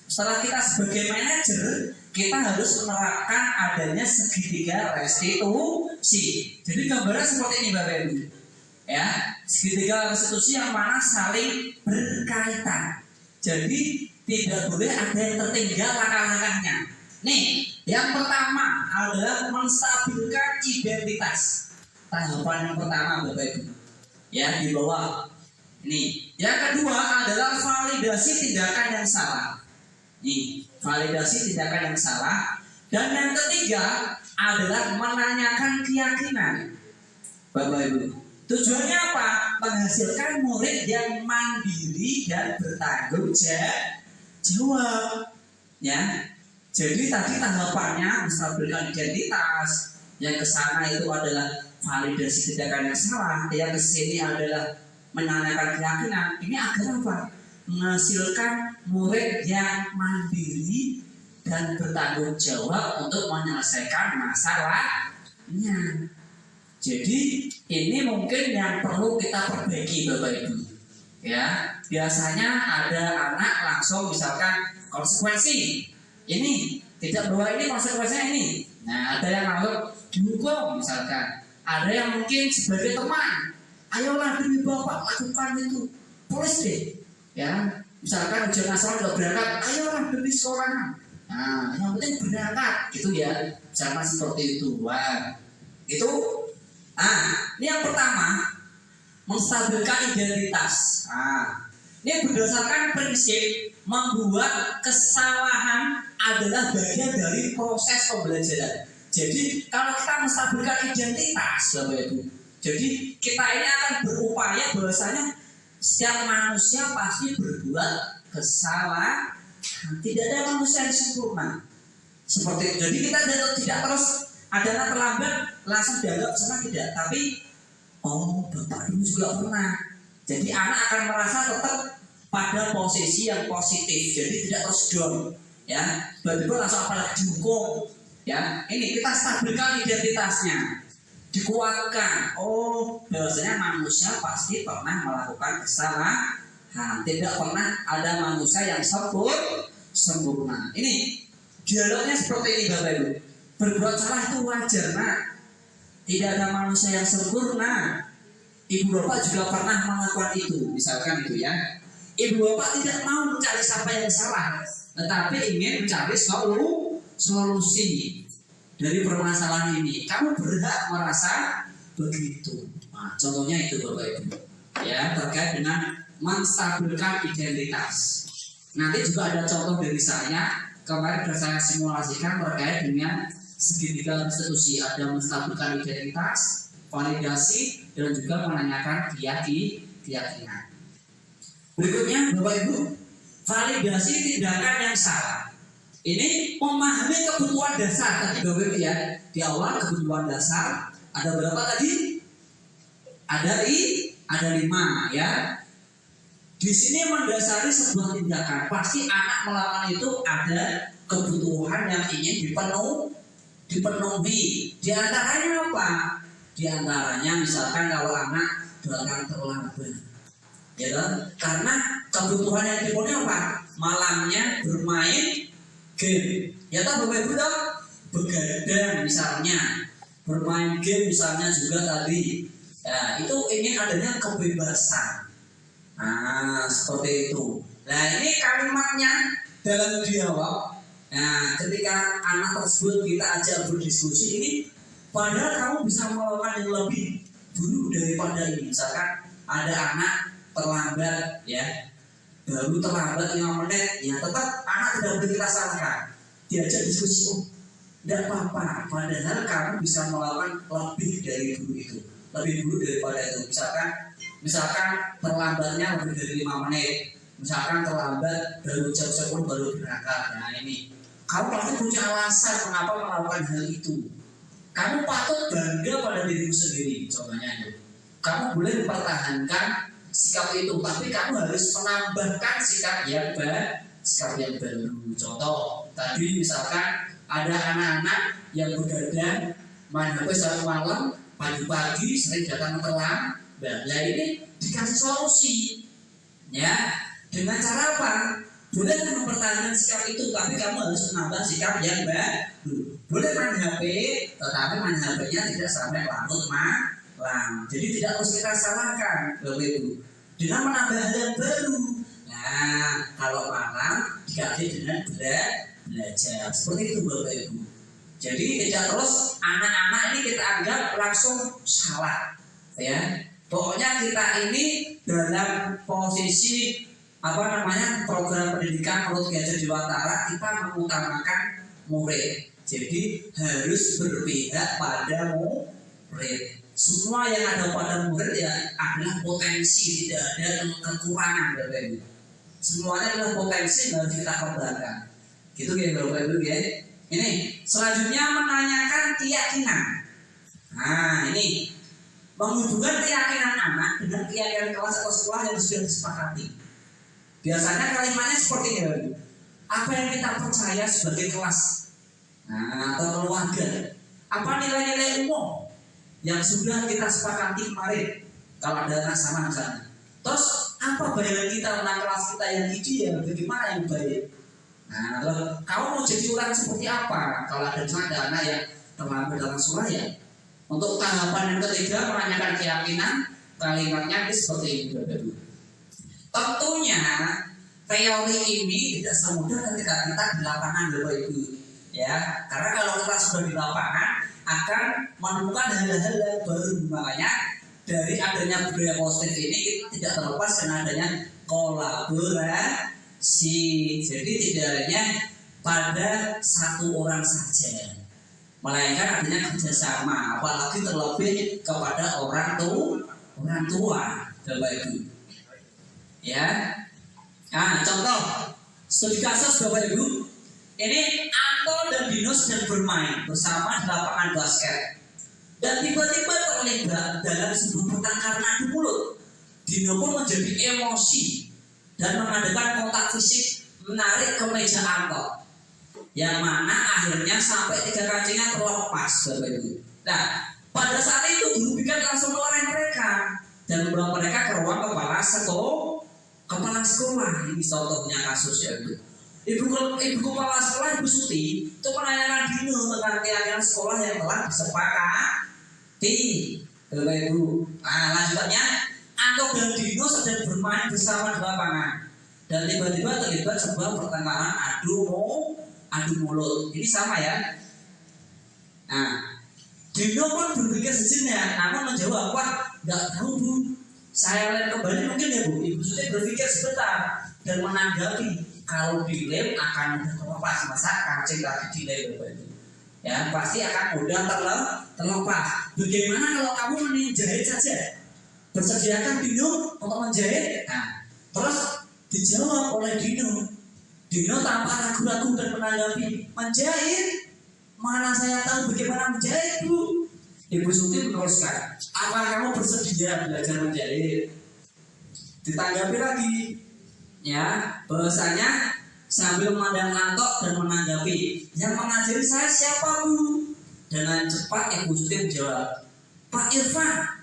Setelah kita sebagai manajer, kita harus menerapkan adanya segitiga restitusi. Jadi gambarnya seperti ini Bapak Ibu. Ya, segitiga restitusi yang mana saling berkaitan. Jadi tidak boleh ada yang tertinggal langkah-langkahnya. Nih, yang pertama adalah menstabilkan identitas. Tahapan yang pertama Bapak Ibu. Ya, di bawah. Ini. Yang kedua adalah validasi tindakan yang salah. Nih, validasi tindakan yang salah. Dan yang ketiga adalah menanyakan keyakinan. Bapak Ibu. Tujuannya apa? Menghasilkan murid yang mandiri dan bertanggung jawab. Ya. Jadi tadi tahapannya menstabilkan identitas. Yang kesana itu adalah validasi tindakan yang salah. Yang kesini adalah menanyakan keyakinan. Ini agar apa? Menghasilkan murid yang mandiri dan bertanggung jawab untuk menyelesaikan masalahnya. Jadi ini mungkin yang perlu kita perbaiki Bapak Ibu. Ya, biasanya ada anak langsung misalkan konsekuensi. Ini tidak bahwa ini konsekuensinya ini. Nah, ada yang langsung dihukum misalkan. Ada yang mungkin sebagai teman. Ayolah demi Bapak lakukan itu. Tulis deh. Ya, misalkan ujian nasional udah berangkat, ayolah demi sekolah. Nah, yang penting berangkat gitu ya. Misalkan seperti itu. Wah, itu. Ini yang pertama, menstabilkan identitas. Ini berdasarkan prinsip membuat kesalahan adalah bagian dari proses pembelajaran. Jadi kalau kita menstabilkan identitas, Bapak Ibu, jadi kita ini akan berupaya bahwasanya setiap manusia pasti berbuat kesalahan. Tidak ada manusia yang sempurna. Seperti itu. Jadi kita tidak terus ada anak terlambat langsung dianggap salah, tidak. Tapi Bapak dulu juga pernah. Jadi anak akan merasa tetap pada posisi yang positif. Jadi tidak terus down. Ya, tiba-tiba langsung apalagi dihukum. Ya, ini kita stabilkan identitasnya, dikuatkan. Bahwasanya manusia pasti pernah melakukan kesalahan. Tidak pernah ada manusia yang sempurna. Ini dialognya seperti ini Bapak Ibu. Berbuat salah itu wajar, nak. Tidak ada manusia yang sempurna. Ibu bapak juga pernah melakukan itu, misalkan itu ya. Ibu bapak tidak mau mencari siapa yang salah, tetapi ingin mencari solusi dari permasalahan ini. Kamu berhak merasa begitu. Nah, contohnya itu Bapak Ibu. Ya, terkait dengan menstabilkan identitas. Nanti juga ada contoh dari saya kemarin sudah saya simulasikan terkait dengan segitiga restitusi, ada menstabilkan identitas, validasi, dan juga menanyakan keyakinan. Berikutnya Bapak Ibu, validasi tindakan yang salah. Ini memahami kebutuhan dasar tadi Bapak Ibu ya. Di awal kebutuhan dasar ada berapa tadi? Ada 5 ya. Di sini mendasari sebuah tindakan. Pasti anak melakukan itu ada kebutuhan yang ingin dipenuhi. Di antaranya apa? Di antaranya misalkan kalau anak datang terlambat, ya kan? Karena kebutuhan yang dipenuhi apa? Malamnya bermain game. Ya toh Bapak Ibu toh? Begadang misalnya, bermain game misalnya juga tadi. Ya, itu ingin adanya kebebasan. Nah, seperti itu. Nah, ini kalimatnya dalam dialog. Nah, ketika anak tersebut kita ajak berdiskusi ini, padahal kamu bisa melakukan yang lebih dulu daripada ini. Misalkan ada anak terlambat, ya, baru terlambat 5 menit, ya tetap anak tidak boleh kita salahkan. Diajak diskusi, oh, tidak apa-apa. Padahal kamu bisa melakukan lebih dari dulu itu, lebih dulu daripada itu. Misalkan terlambatnya lebih dari 5 menit, misalkan terlambat baru jam 10 baru berangkat. Nah ini, kamu pasti punya alasan mengapa melakukan hal itu. Kamu patut bangga pada dirimu sendiri. Contohnya itu, kamu boleh mempertahankan sikap itu, tapi kamu harus menambahkan sikap yang baru. Contoh, tadi misalkan ada anak-anak yang begadang, main HP satu malam, pagi-pagi sering datang terlambat. Nah ini dikasih solusi, ya, dengan cara apa? Boleh mempertahankan sikap itu, tapi kamu harus menambah sikap yang baru. Boleh main HP, tetapi main HP-nya tidak sampai larut malam. Jadi tidak harus kita salahkan, Bapak Ibu, dengan menambah hal yang baru. Nah, kalau malam diganti dengan belajar, seperti itu Bapak Ibu. Jadi tidak terus anak-anak ini kita anggap langsung salah, ya. Pokoknya kita ini dalam posisi program pendidikan menurut Gadget Dewantara, kita mengutamakan murid. Jadi harus berpihak pada murid. Semua yang ada pada murid ya adalah potensi, tidak ada kekurangan Bapak Ibu. Semuanya adalah potensi yang harus kita kembangkan. Gitu ya Bapak Ibu ya. Ini selanjutnya menanyakan keyakinan. Nah ini menghubungkan keyakinan anak dengan keyakinan kelas atau sekolah yang sudah disepakati. Biasanya kalimatnya seperti ini. Apa yang kita percaya sebagai kelas, atau keluarga? Apa nilai-nilai umum yang sudah kita sepakati kemarin? Kalau ada anak sama misalnya. Terus apa bayangan kita tentang kelas kita yang ideal? Bagaimana yang baik? Nah, kamu mau jadi orang seperti apa? Kalau ada anak yang terlambat dalam sekolah ya. Untuk tahapan yang ketiga menanyakan keyakinan, kalimatnya seperti ini Bapak Ibu. Tentunya teori ini tidak semudah ketika kita di lapangan Bapak Ibu, ya. Karena kalau kita sudah di lapangan akan menemukan hal-hal yang baru. Makanya dari adanya budaya positif ini kita tidak terlepas dengan adanya kolaborasi. Jadi tidak hanya pada satu orang saja, melainkan adanya kerjasama, apalagi terlebih kepada orang tua Bapak Ibu, ya. Nah contoh studi kasus Bapak Ibu, ini Anto dan Dino sedang bermain bersama di lapangan basket dan tiba-tiba terlibat dalam sebuah pertengkaran adu mulut. Dino pun menjadi emosi dan mengadakan kontak fisik menarik ke meja Anto, yang mana akhirnya sampai 3 kancingnya terlepas Bapak Ibu. Nah pada saat itu guru bidan langsung melawan mereka dan membawa mereka ke ruang kepala sekolah. Ini contohnya kasus ya Ibu. Ibu kepala sekolah Ibu Suti itu menanyakan Dino tentang keyakinan sekolah yang telah disepakati Bapak Ibu. Nah lanjutnya Anto dan Dino sedang bermain bersama di lapangan dan tiba-tiba terlibat sebuah pertengkaran adu mulut. Ini sama ya. Nah Dino pun berpikir sejenak, namun menjawab, wah nggak tahu Bu, saya lihat kembali mungkin ya Bu. Ibu Suti berpikir sebentar dan menanggapi, kalau dilem akan mudah terlepas. Masa kancing tadi dilem Bapak Ibu, ya pasti akan mudah terlepas. Bagaimana kalau kamu menjahit saja? Bersediakan Dino untuk menjahit. Nah, terus dijawab oleh Dino tanpa ragu-ragu dan menanggapi, menjahit? Mana saya tahu bagaimana menjahit, Bu? Ibu Suti meneruskan, apa kamu bersedia belajar menjahit? Ditanggapi lagi, ya bahwasanya sambil memandang Anto dan menanggapi, yang mengajari saya siapa, Bu? Dengan cepat Ibu Suti menjawab, Pak Irfan,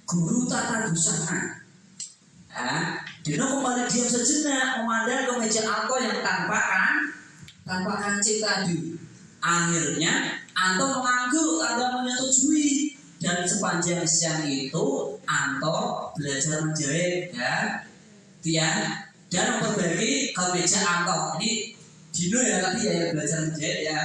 guru tata busana. Dino kembali diam sejenak memandang ke meja Anto yang tanpa kancing tadi. Akhirnya Anto mengangguk tanda menyetujui, dan sepanjang siang itu Anto belajar menjahit, ya, dan memperbaiki ke meja Anto. Ini Dino ya tadi ya belajar menjahit ya.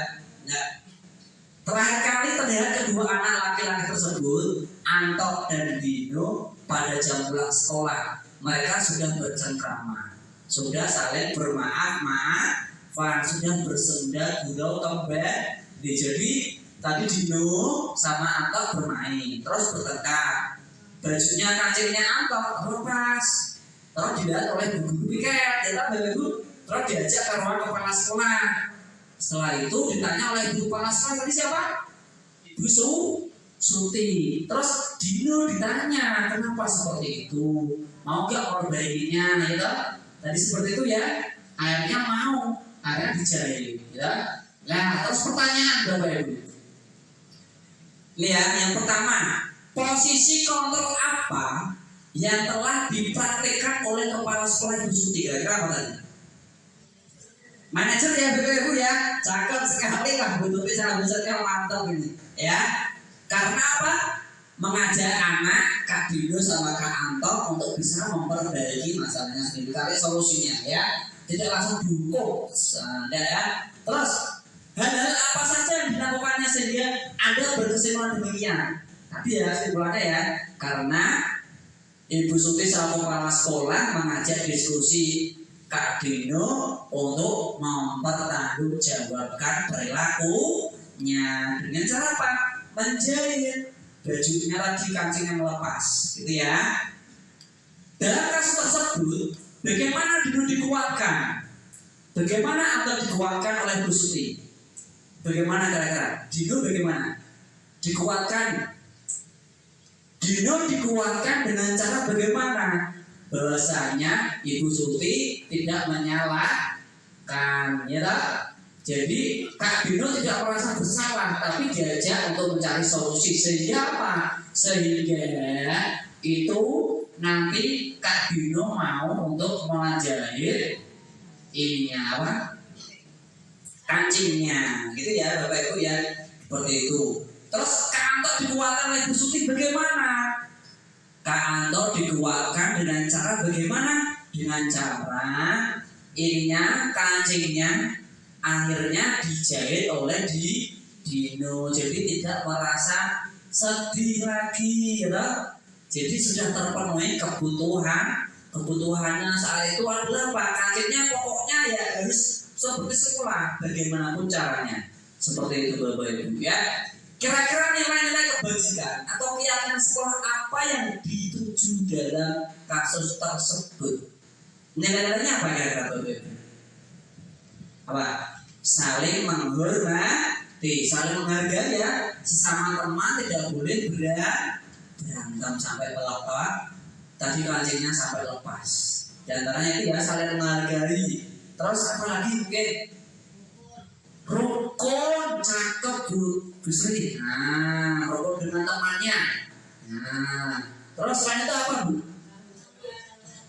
Terakhir kali terlihat kedua anak laki-laki tersebut, Anto dan Dino, pada jam pulang sekolah. Mereka sudah bercengkrama, sudah saling bermaaf-maafan, sudah bersenda gurau tembak. Jadi tadi Dino sama Anto bermain, terus bertengkar. Bajunya kancingnya Anto terlepas, terus dilihat oleh guru piket, terus diajak ke ruang kepala sekolah. Setelah itu ditanya oleh ibu kepala sekolah tadi siapa? Ibu Suti. Terus Dino ditanya, kenapa seperti itu? Mau gak perbaikinya, gitu? Tadi seperti itu ya. Akhirnya mau, akhirnya dijahit, ya. Nah, terus pertanyaan Bapak Ibu. Lihat yang pertama, posisi kontrol apa yang telah dipraktikkan oleh kepala sekolah Ibu Suti? Kira-kira apa tadi? Manajer ya Bapak Ibu ya, cakep sekali lah Bu Tuti, cara besarnya mantap ini, ya. Karena apa? Mengajak anak Kak Dino sama Kak Anto untuk bisa memperbaiki masalahnya sendiri, cari solusinya, ya. Tidak langsung dukung, ya. Terus hal-hal apa saja yang dilakukannya sehingga Anda berkesimpulan demikian? Tapi ya kesimpulannya ya, karena Ibu Suti sama kepala sekolah mengajak diskusi Kak Dino untuk mempertanggungjawabkan perilakunya dengan cara apa? Menjahit bajunya lagi, kancing yang lepas, gitu ya. Dalam kasus tersebut, bagaimana Dino dikuatkan? Bagaimana Anto dikuatkan oleh Bu Suti? Bagaimana kira-kira? Dino bagaimana? Dikuatkan. Dino dikuatkan dengan cara bagaimana? Bahwasanya Ibu Suti tidak menyalahkan, ya. Jadi Kak Dino tidak merasa bersalah, tapi diajak untuk mencari solusi. Sehingga apa? Sehingga itu nanti Kak Dino mau untuk menjahit ininya apa? Kancingnya, gitu ya Bapak Ibu ya, seperti itu. Terus Kak Anto dikuatkan oleh Bu Suti bagaimana? Kak Anto dikuatkan dengan cara bagaimana? Dengan cara ininya, kancingnya akhirnya dijahit oleh Dino. Jadi tidak merasa sedih lagi, ya. Jadi sudah terpenuhi kebutuhannya saat itu adalah apa? Kancingnya pokoknya ya harus seperti sekolah, bagaimanapun caranya. Seperti itu Bapak Ibu ya. Kira-kira nilai-nilai kebajikan atau keyakinan sekolah apa yang dituju dalam kasus tersebut? Nilai-nilainya apa kira-kira Bapak Ibu? Apa? Saling menghormati, saling menghargai ya. Sesama teman tidak boleh berantem sampai melepas. Tadi kancingnya sampai lepas. Di antaranya itu ya saling menghargai. Terus apa lagi mungkin? Rukun, cakep Bu Sri. Nah, rukun dengan temannya. Nah, terus selain itu apa Bu?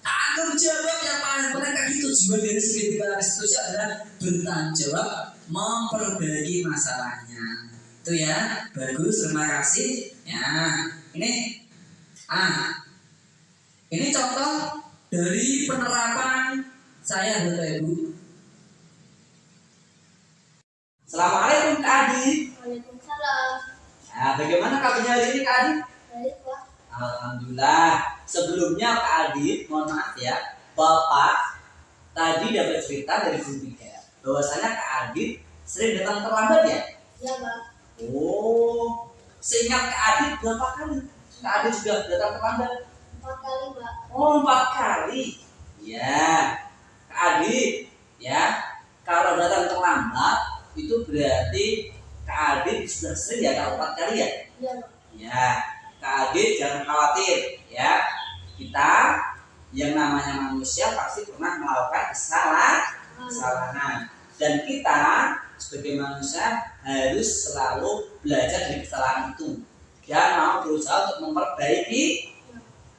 Tanggung jawab yang paling penting tadi, tujuan dari segitiga restitusi adalah bertanggung jawab memperbaiki masalahnya. Itu ya, bagus, terima kasih. Ya, ini contoh dari penerapan saya Bapak Ibu. Assalamualaikum Kak Adi. Waalaikumsalam. Nah, bagaimana kabarnya hari ini Kak Adi? Baik, Pak. Alhamdulillah. Sebelumnya Kak Adi, mohon maaf ya, Bapak tadi dapat cerita dari Bu Mika bahwasanya Kak Adit sering datang terlambat ya? Iya, Pak. Oh, seingat Kak Adit berapa kali Kak Adit sudah datang terlambat? 4 kali, Pak. Oh, 4 kali. Ya, Kak Adit, ya, kalau datang terlambat itu berarti Kak Adit sudah sering ya kalau 4 kali ya? Iya, Pak. Ya, Kak Adit jangan khawatir ya. Kita yang namanya manusia pasti pernah melakukan kesalahan. Dan kita sebagai manusia harus selalu belajar dari kesalahan itu. Dan mau berusaha untuk memperbaiki.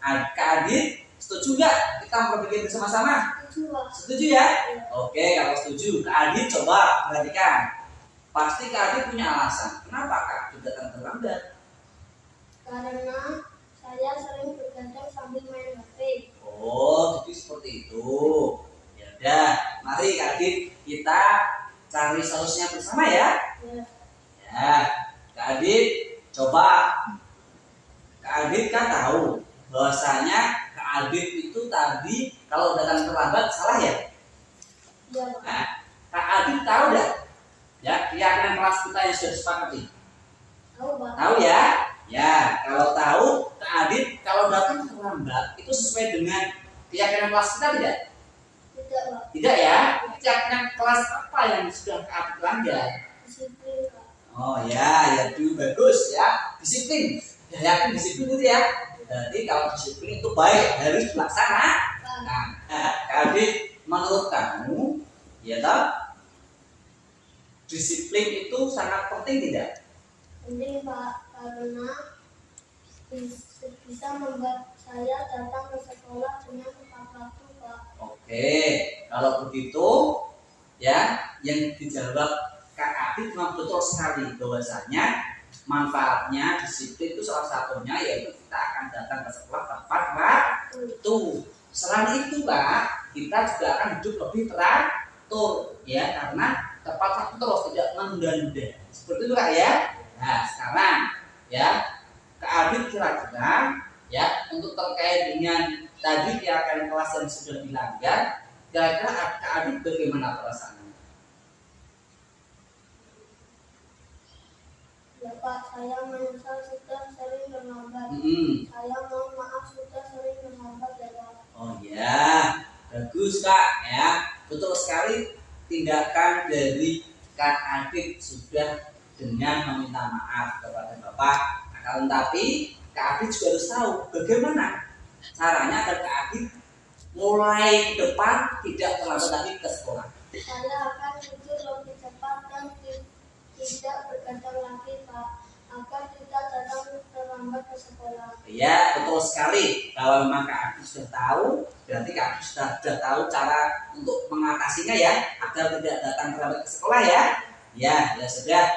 Kak Adit, setuju nggak kita memperbaiki bersama-sama? Setuju, Pak. Setuju ya? Oke, kalau setuju, Kak Adit coba perhatikan. Pasti Kak Adit punya alasan. Kenapa Kak Adit datang terlambat? Karena saya sering bergadang sambil main HP. Oh, jadi seperti itu. Ya udah, mari Kak Adit kita cari solusinya bersama ya. Ya. Ya, Kak Adit coba. Kak Adit kan tahu bahwasanya Kak Adit itu tadi kalau datang terlambat salah ya. Iya, Pak. Nah, Kak Adit tahu nggak? Ya, keyakinan kelas kita yang sudah disepakati. Tahu, Pak. Tahu ya? Ya, kalau tahu Kak Adit kalau datang terlambat itu sesuai dengan keyakinan kelas kita tidak? Tidak, Pak. Tidak ya? Keyakinan kelas apa yang sudah Kak Adit langgar? Disiplin, Pak. Oh ya, ya itu bagus ya. Disiplin. Ya, yakin disiplin itu ya. Jadi kalau disiplin itu baik harus dilaksanakan. Nah, Kak Adit menurut kamu, ya toh? Disiplin itu sangat penting tidak? Penting, Pak, karena bisa membuat saya datang ke sekolah dengan tepat waktu, Pak. Oke, kalau begitu ya yang dijawab Kak Adit memang betul sekali bahwasanya manfaatnya disiplin itu salah satunya yaitu kita akan datang ke sekolah tepat waktu. Selain itu Kak, kita juga akan hidup lebih teratur ya karena tepat waktu terus tidak menunda-nunda. Seperti itu Kak ya. Nah sekarang ya Kak Adit kira-kira ya untuk terkait dengan tadi keyakinan kelas yang sudah dilanggar, kira-kira Kak Adit bagaimana perasaannya? Ya, Pak, saya menyesal sudah sering terlambat. Saya mohon maaf sudah sering terlambat, ya, Pak. Oh ya, bagus Kak ya, betul sekali tindakan dari Kak Adit sudah dengan meminta maaf kepada Bapak. Akan tetapi Kak Adit juga harus tahu bagaimana caranya agar Kak Adit mulai depan tidak terlambat lagi ke sekolah. Saya akan tidur lebih cepat dan tidak bergadang lagi, Pak, agar tidak datang terlambat ke sekolah. Ya, betul sekali. Kalau memang Kak Adit sudah tahu, berarti Kak Adit sudah tahu cara untuk mengatasinya ya, agar tidak datang terlambat ke sekolah ya. Ya, ya sudah.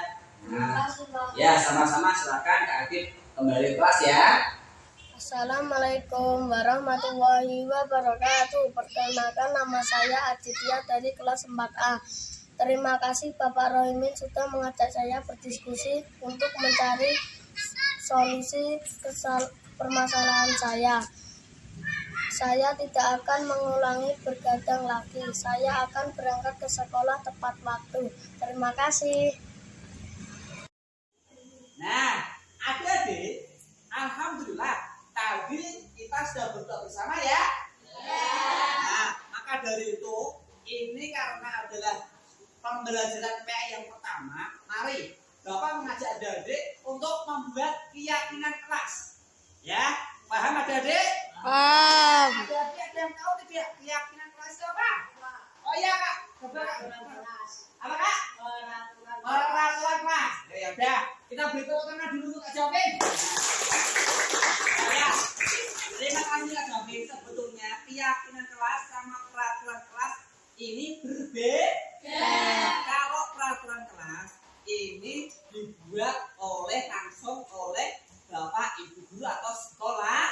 Terima kasih, Pak. Ya, sama-sama silakan Kak Adit kembali ke kelas ya. Assalamualaikum warahmatullahi wabarakatuh. Perkenalkan, nama saya Aditya dari kelas 4A. Terima kasih Bapak Rohimin sudah mengajak saya berdiskusi untuk mencari solusi permasalahan saya. Saya tidak akan mengulangi bergadang lagi. Saya akan berangkat ke sekolah tepat waktu. Terima kasih. Nah, adik-adik, alhamdulillah tadi kita sudah berdoa bersama ya. Nah, maka dari itu ini karena adalah pembelajaran PA yang pertama, mari Bapak mengajak adik-adik untuk membuat keyakinan kelas. Ya, paham adik-adik? Paham. Adik-adik ada yang tahu tidak keyakinan kelas itu apa? Oh iya Kak, coba Kak. Apa Kak? Peraturan kelas. Ya udah, kita beri tepuk tangan dulu untuk Kak Jovin. Ya, terima kasih Kak Jovin. Sebetulnya keyakinan kelas sama peraturan kelas ini berbeda. Kalau peraturan kelas ini dibuat langsung oleh Bapak Ibu guru atau sekolah.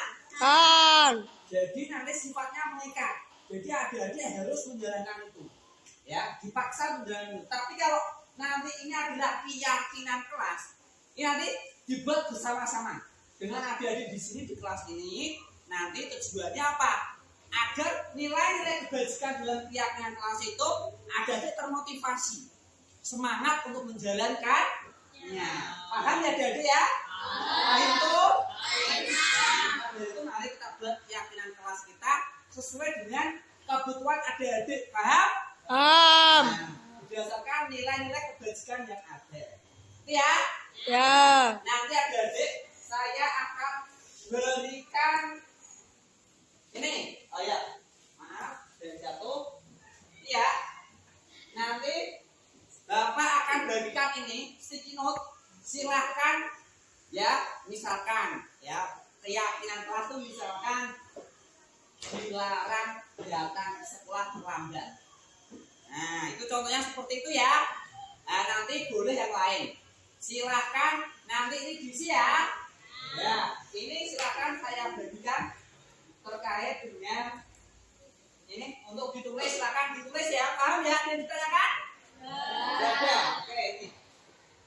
Jadi nanti sifatnya mengikat. Jadi adik-adik harus menjalankan itu. Ya, dipaksa menjalankan itu. Tapi kalau nanti ini adalah keyakinan kelas, ini nanti dibuat bersama-sama dengan adik-adik di sini di kelas ini. Nanti tujuannya apa? Agar nilai-nilai kebajikan dalam keyakinan kelas itu adik-adik termotivasi, semangat untuk menjalankannya. Paham ya adik-adik ya? Nah itu mari kita buat keyakinan kelas kita sesuai dengan kebutuhan adik-adik. Paham? Paham. Berdasarkan nilai-nilai kebajikan yang ada. Ya? Ya. Nanti adik-adik saya akan berikan ini. Oh ya, maaf, dan jatuh. Iya. Nanti Bapak akan bagikan ini sticky note. Silahkan ya, misalkan ya keyakinan kelas itu misalkan dilarang datang ke sekolah terlambat. Nah, itu contohnya seperti itu ya. Nah, nanti boleh yang lain. Silahkan nanti ini diisi ya. Ya, ini silahkan saya bagikan terkait dengan ini untuk ditulis, silahkan ditulis ya. Paham ya yang ditanyakan? Ya. Oke ini.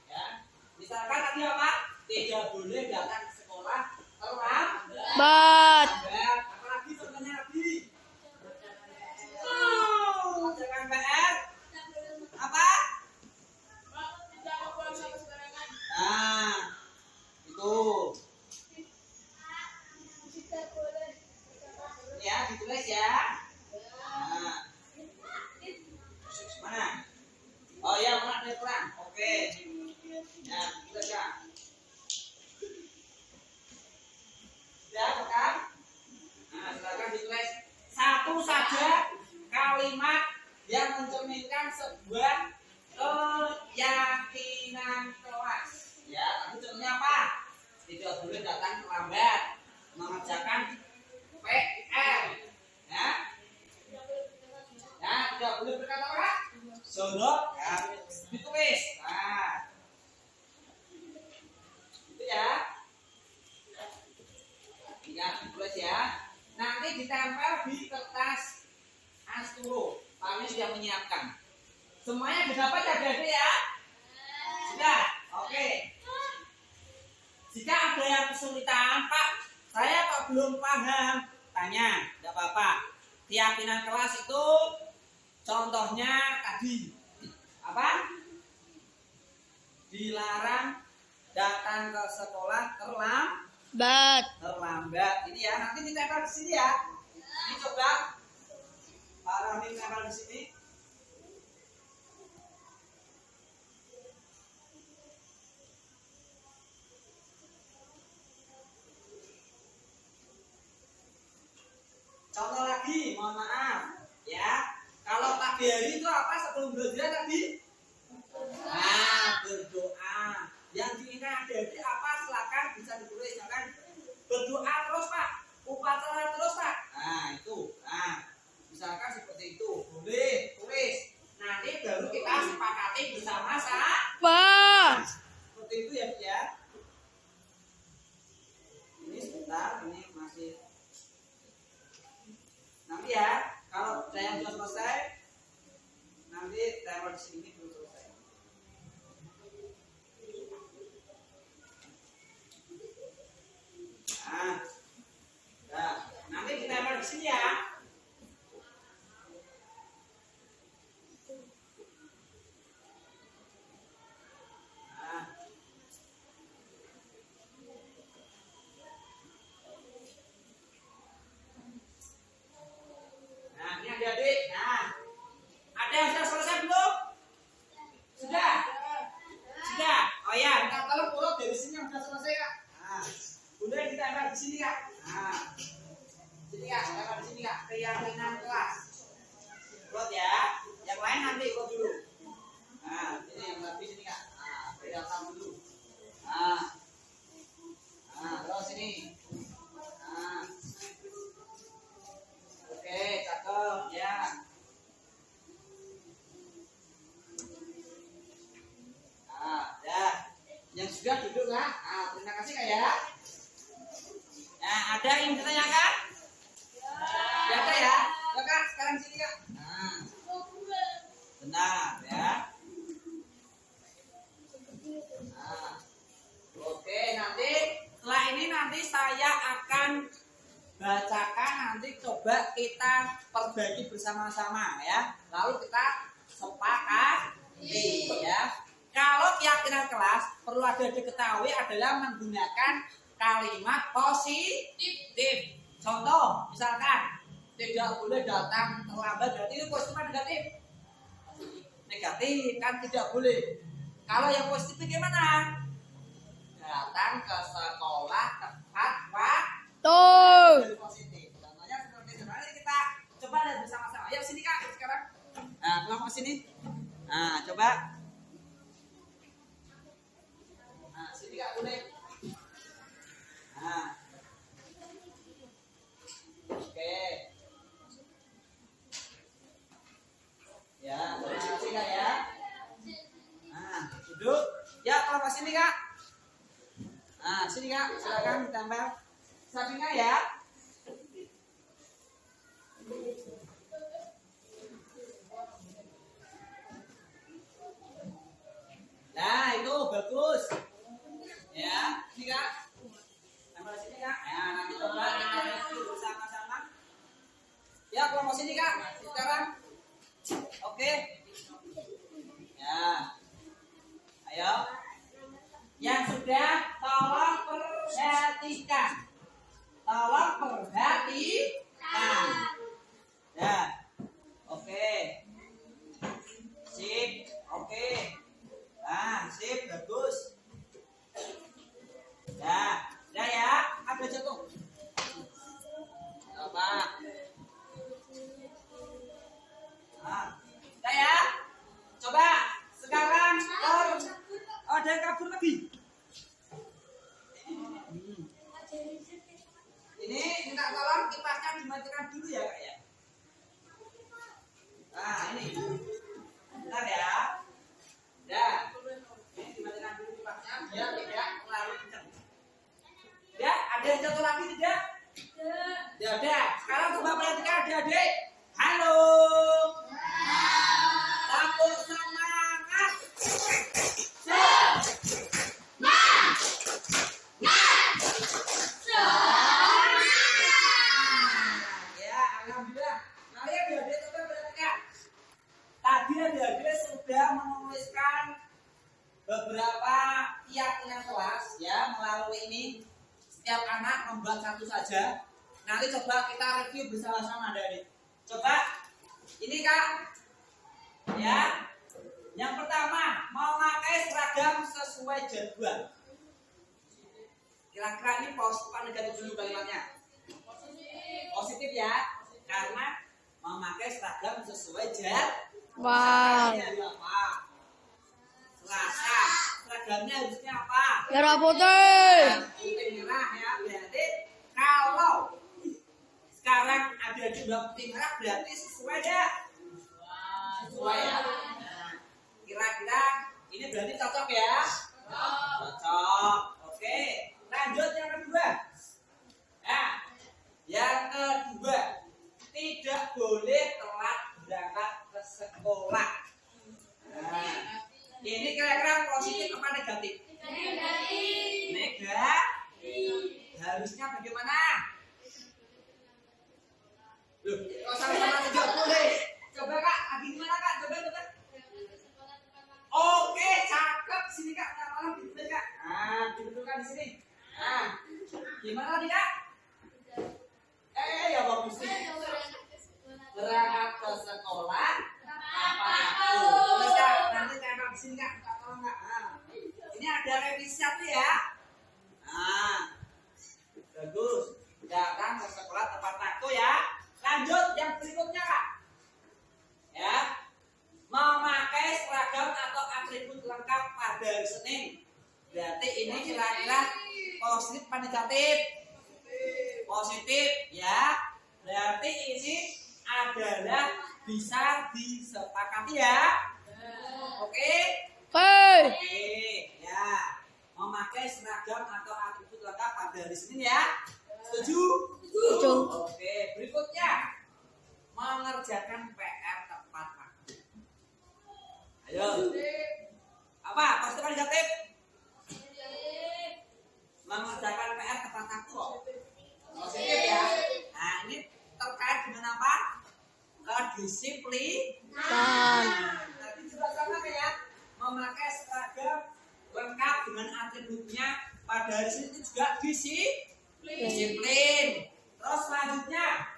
Ya. Misalkan tadi apa? Tidak boleh datang ke sekolah terlambat. Apalagi contohnya lagi. Jangan PR. Apa? Nah, itu. Ya, ditulis ya. Nah. Mana? Oh ya, mana ada terang. Oke. Ya, kita ya. Ya, kan? Nah, silakan ditulis satu saja kalimat yang mencerminkan sebuah keyakinan kelas. Ya, tapi contohnya apa? Tidak boleh datang terlambat, mengerjakan PR. Ya. Ya, tidak boleh berkata apa? Sodok. Ya, ditulis. Nah. Itu ya. Ya, ditulis ya. Nanti ditempel di kertas Asturo. Kami sudah menyiapkan. Semuanya sudah dapat ya, adik ya? Sudah? Oke. Jika ada yang kesulitan, Pak, saya kok belum paham, tanya, tidak apa-apa. Keyakinan kelas itu contohnya tadi apa? Dilarang datang ke sekolah terlambat. Ini ya, nanti ditempel di sini ya. Ini coba Pak Rahmi tempel di sini. Contoh lagi, mohon maaf, ya. Kalau pagi hari itu apa sebelum belajar tadi? Nah, berdoa. Yang diinginkan adik-adik apa? Silakan bisa ditulis, silakan. Berdoa terus Pak, upacara terus Pak. Nah itu, nah misalkan seperti itu, boleh tulis. Nanti baru kita sepakati bersama-sama. Pak. Seperti itu ya, ya. Ini sebentar, ini masih. Nanti ya, kalau saya sudah selesai, nanti taruh di sini belum selesai. Nah, nanti ditempel di sini ya. Nah, ini adik-adik. Nah, ada yang sudah selesai belum? Sudah? Sudah? Oh ya, kita tolong urut dari sini yang sudah selesai Kak. Nah, boleh ditempel di sini Kak. Nah, sini Kak, tempel di sini Kak. Keyakinan kelas. Urut ya. Yang lain nanti urut dulu. Nah, ini yang lebih sini Kak. Nah, bedakan dulu. Nah, terus ini. Nah, oke, cakep ya. Ya. Yang sudah duduk Kak. Terima kasih Kak ya. Nah, ada yang ditanyakan? Ya ada ya. Ya Kak, sekarang sini Kak. Nah. Benar ya. Nah. Oke, nanti setelah ini nanti saya akan bacakan nanti coba kita perbaiki bersama-sama ya. Lalu kita sepakati ya. Kalau keyakinan kelas perlu ada diketahui adalah menggunakan kalimat positif. Contoh, misalkan tidak boleh datang terlambat, berarti itu positif atau negatif? Negatif kan, tidak boleh. Kalau yang positif bagaimana? Datang ke sekolah tepat waktu. Positif. Contohnya seperti itu. Mari kita coba lihat bersama-sama. Ayo sini Kak sekarang. Nah, kelompok sini. Nah, coba. Nah, sini Kak boleh. Nah. Oke. Ya, terima kasih Kak ya. Nah, duduk. Ya, kelompok sini Kak. Nah, sini Kak, silakan ditambah sampingnya ya. Nah, itu bagus. Ya, sini Kak. Tambah sini Kak. Ya, nanti coba kita review bersama-sama. Ya, kelompok sini Kak. Sekarang. Oke. Ya. Ayo. Yang sudah tolong perhatikan. Tolong perhatikan. Ya. Oke. Sip. Oke. Ah, sip, bagus. Ya, udah ya. Ada jatuh. Apa? Nah, udah ya. Coba sekarang ada yang kabur lagi. Ini minta tolong kipasnya dimatikan dulu ya Kak ya. Nah ini, bentar ya. Ya, ini dimatikan dulu kipasnya biar tidak terlalu kencang. Ya, ada yang jatuh lagi tidak? Ya udah. Sekarang coba perhatikan adik-adik. Halo. Tepuk semangat. Ya, alhamdulillah. Mari adik-adik coba perhatikan. Tadi adik-adik sudah menuliskan beberapa keyakinan kelas ya melalui ini. Setiap anak membuat satu saja. Nanti coba kita review bersama-sama adik-adik. Coba ini Kak. Ya. Yang pertama, memakai seragam sesuai jadwal. Kira-kira ini positif atau negatif dulu kalimatnya? Positif ya. Karena memakai seragam sesuai jadwal. Wow. Apa? Selasa. Seragamnya harusnya apa? Merah putih. Putih merah ya. Berarti kalau sekarang ada juga putih merah berarti sesuai ya. Sesuai ya. Nah, kira-kira ini berarti cocok ya? Cocok. Oke. Lanjut yang kedua. Nah, yang kedua tidak boleh telat berangkat ke sekolah. Nah, ini kira-kira positif apa negatif? Negatif. Harusnya bagaimana? Loh, kok sama-sama tidak boleh? Coba Kak, lagi gimana Kak? Coba. Oke, cakep. Sini Kak, malam gitu Kak. Nah, dibetulkan di sini. Nah, gimana tadi Kak? Ya bagus sih. Berangkat ke sekolah. Apa? Tulis Kak, nanti tempel di sini Kak. Tolong Kak. Nah, ini ada revisi satu ya. Nah, bagus. Datang ke sekolah tepat waktu ya. Lanjut yang berikutnya Kak. Ya, memakai seragam atau atribut lengkap pada hari Senin. Berarti ini kira-kira positif atau negatif? Positif ya. Berarti ini adalah bisa disepakati ya. Oke? Hei. Oke, ya. Memakai seragam atau atribut lengkap pada hari Senin ya. Setuju? Setuju. Oke, berikutnya mengerjakan PR tepat waktu. Ayo. Apa? Positif atau negatif? Mengerjakan PR tepat waktu. Positif ya. Nah, ini kedisiplinan. Tadi juga sama ya, memakai seragam lengkap dengan atributnya pada hari Senin itu juga disiplin. Terus selanjutnya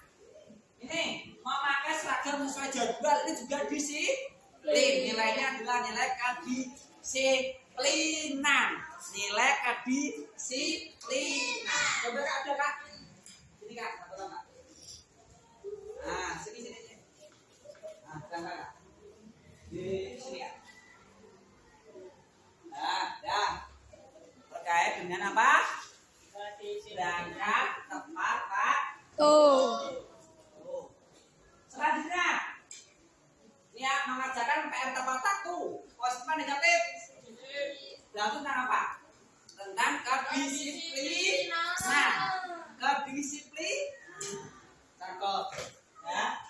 ini memakai seragam sesuai jadwal ini juga disiplin. Nilainya adalah nilai kedisiplinan. Nilai kedisiplinan. Coba Kak, ada Kak? Ini Kak, tolong Kak. Nah, sini. Nah, Kak. Di sini ya. Dah. Terkait dengan apa? Berangkat tepat Pak. Tuh. Selanjutnya, ini ya mengerjakan PR tepat waktu. Positif negatif. Lalu tentang apa? Tentang kedisiplinan. Cakep. Ya.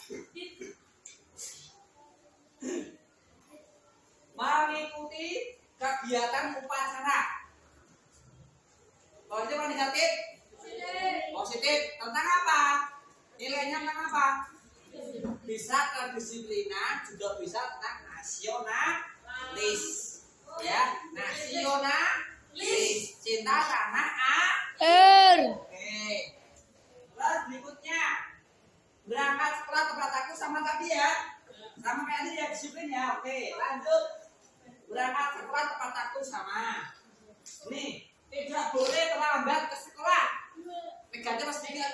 Mengikuti kegiatan upacara. Positif atau negatif? Positif. Tentang apa? Nilainya tentang apa? Bisa kedisiplinan, juga bisa tentang nasionalis. Ya, nasionalis. Cinta tanah air. Oke. Terus berikutnya, berangkat sekolah tepat waktu sama tadi ya. Sama kayak tadi ya, disiplin ya. Oke, lanjut. Berangkat sekolah tepat waktu sama. Nih, tidak boleh terlambat ke sekolah. Negatif positif?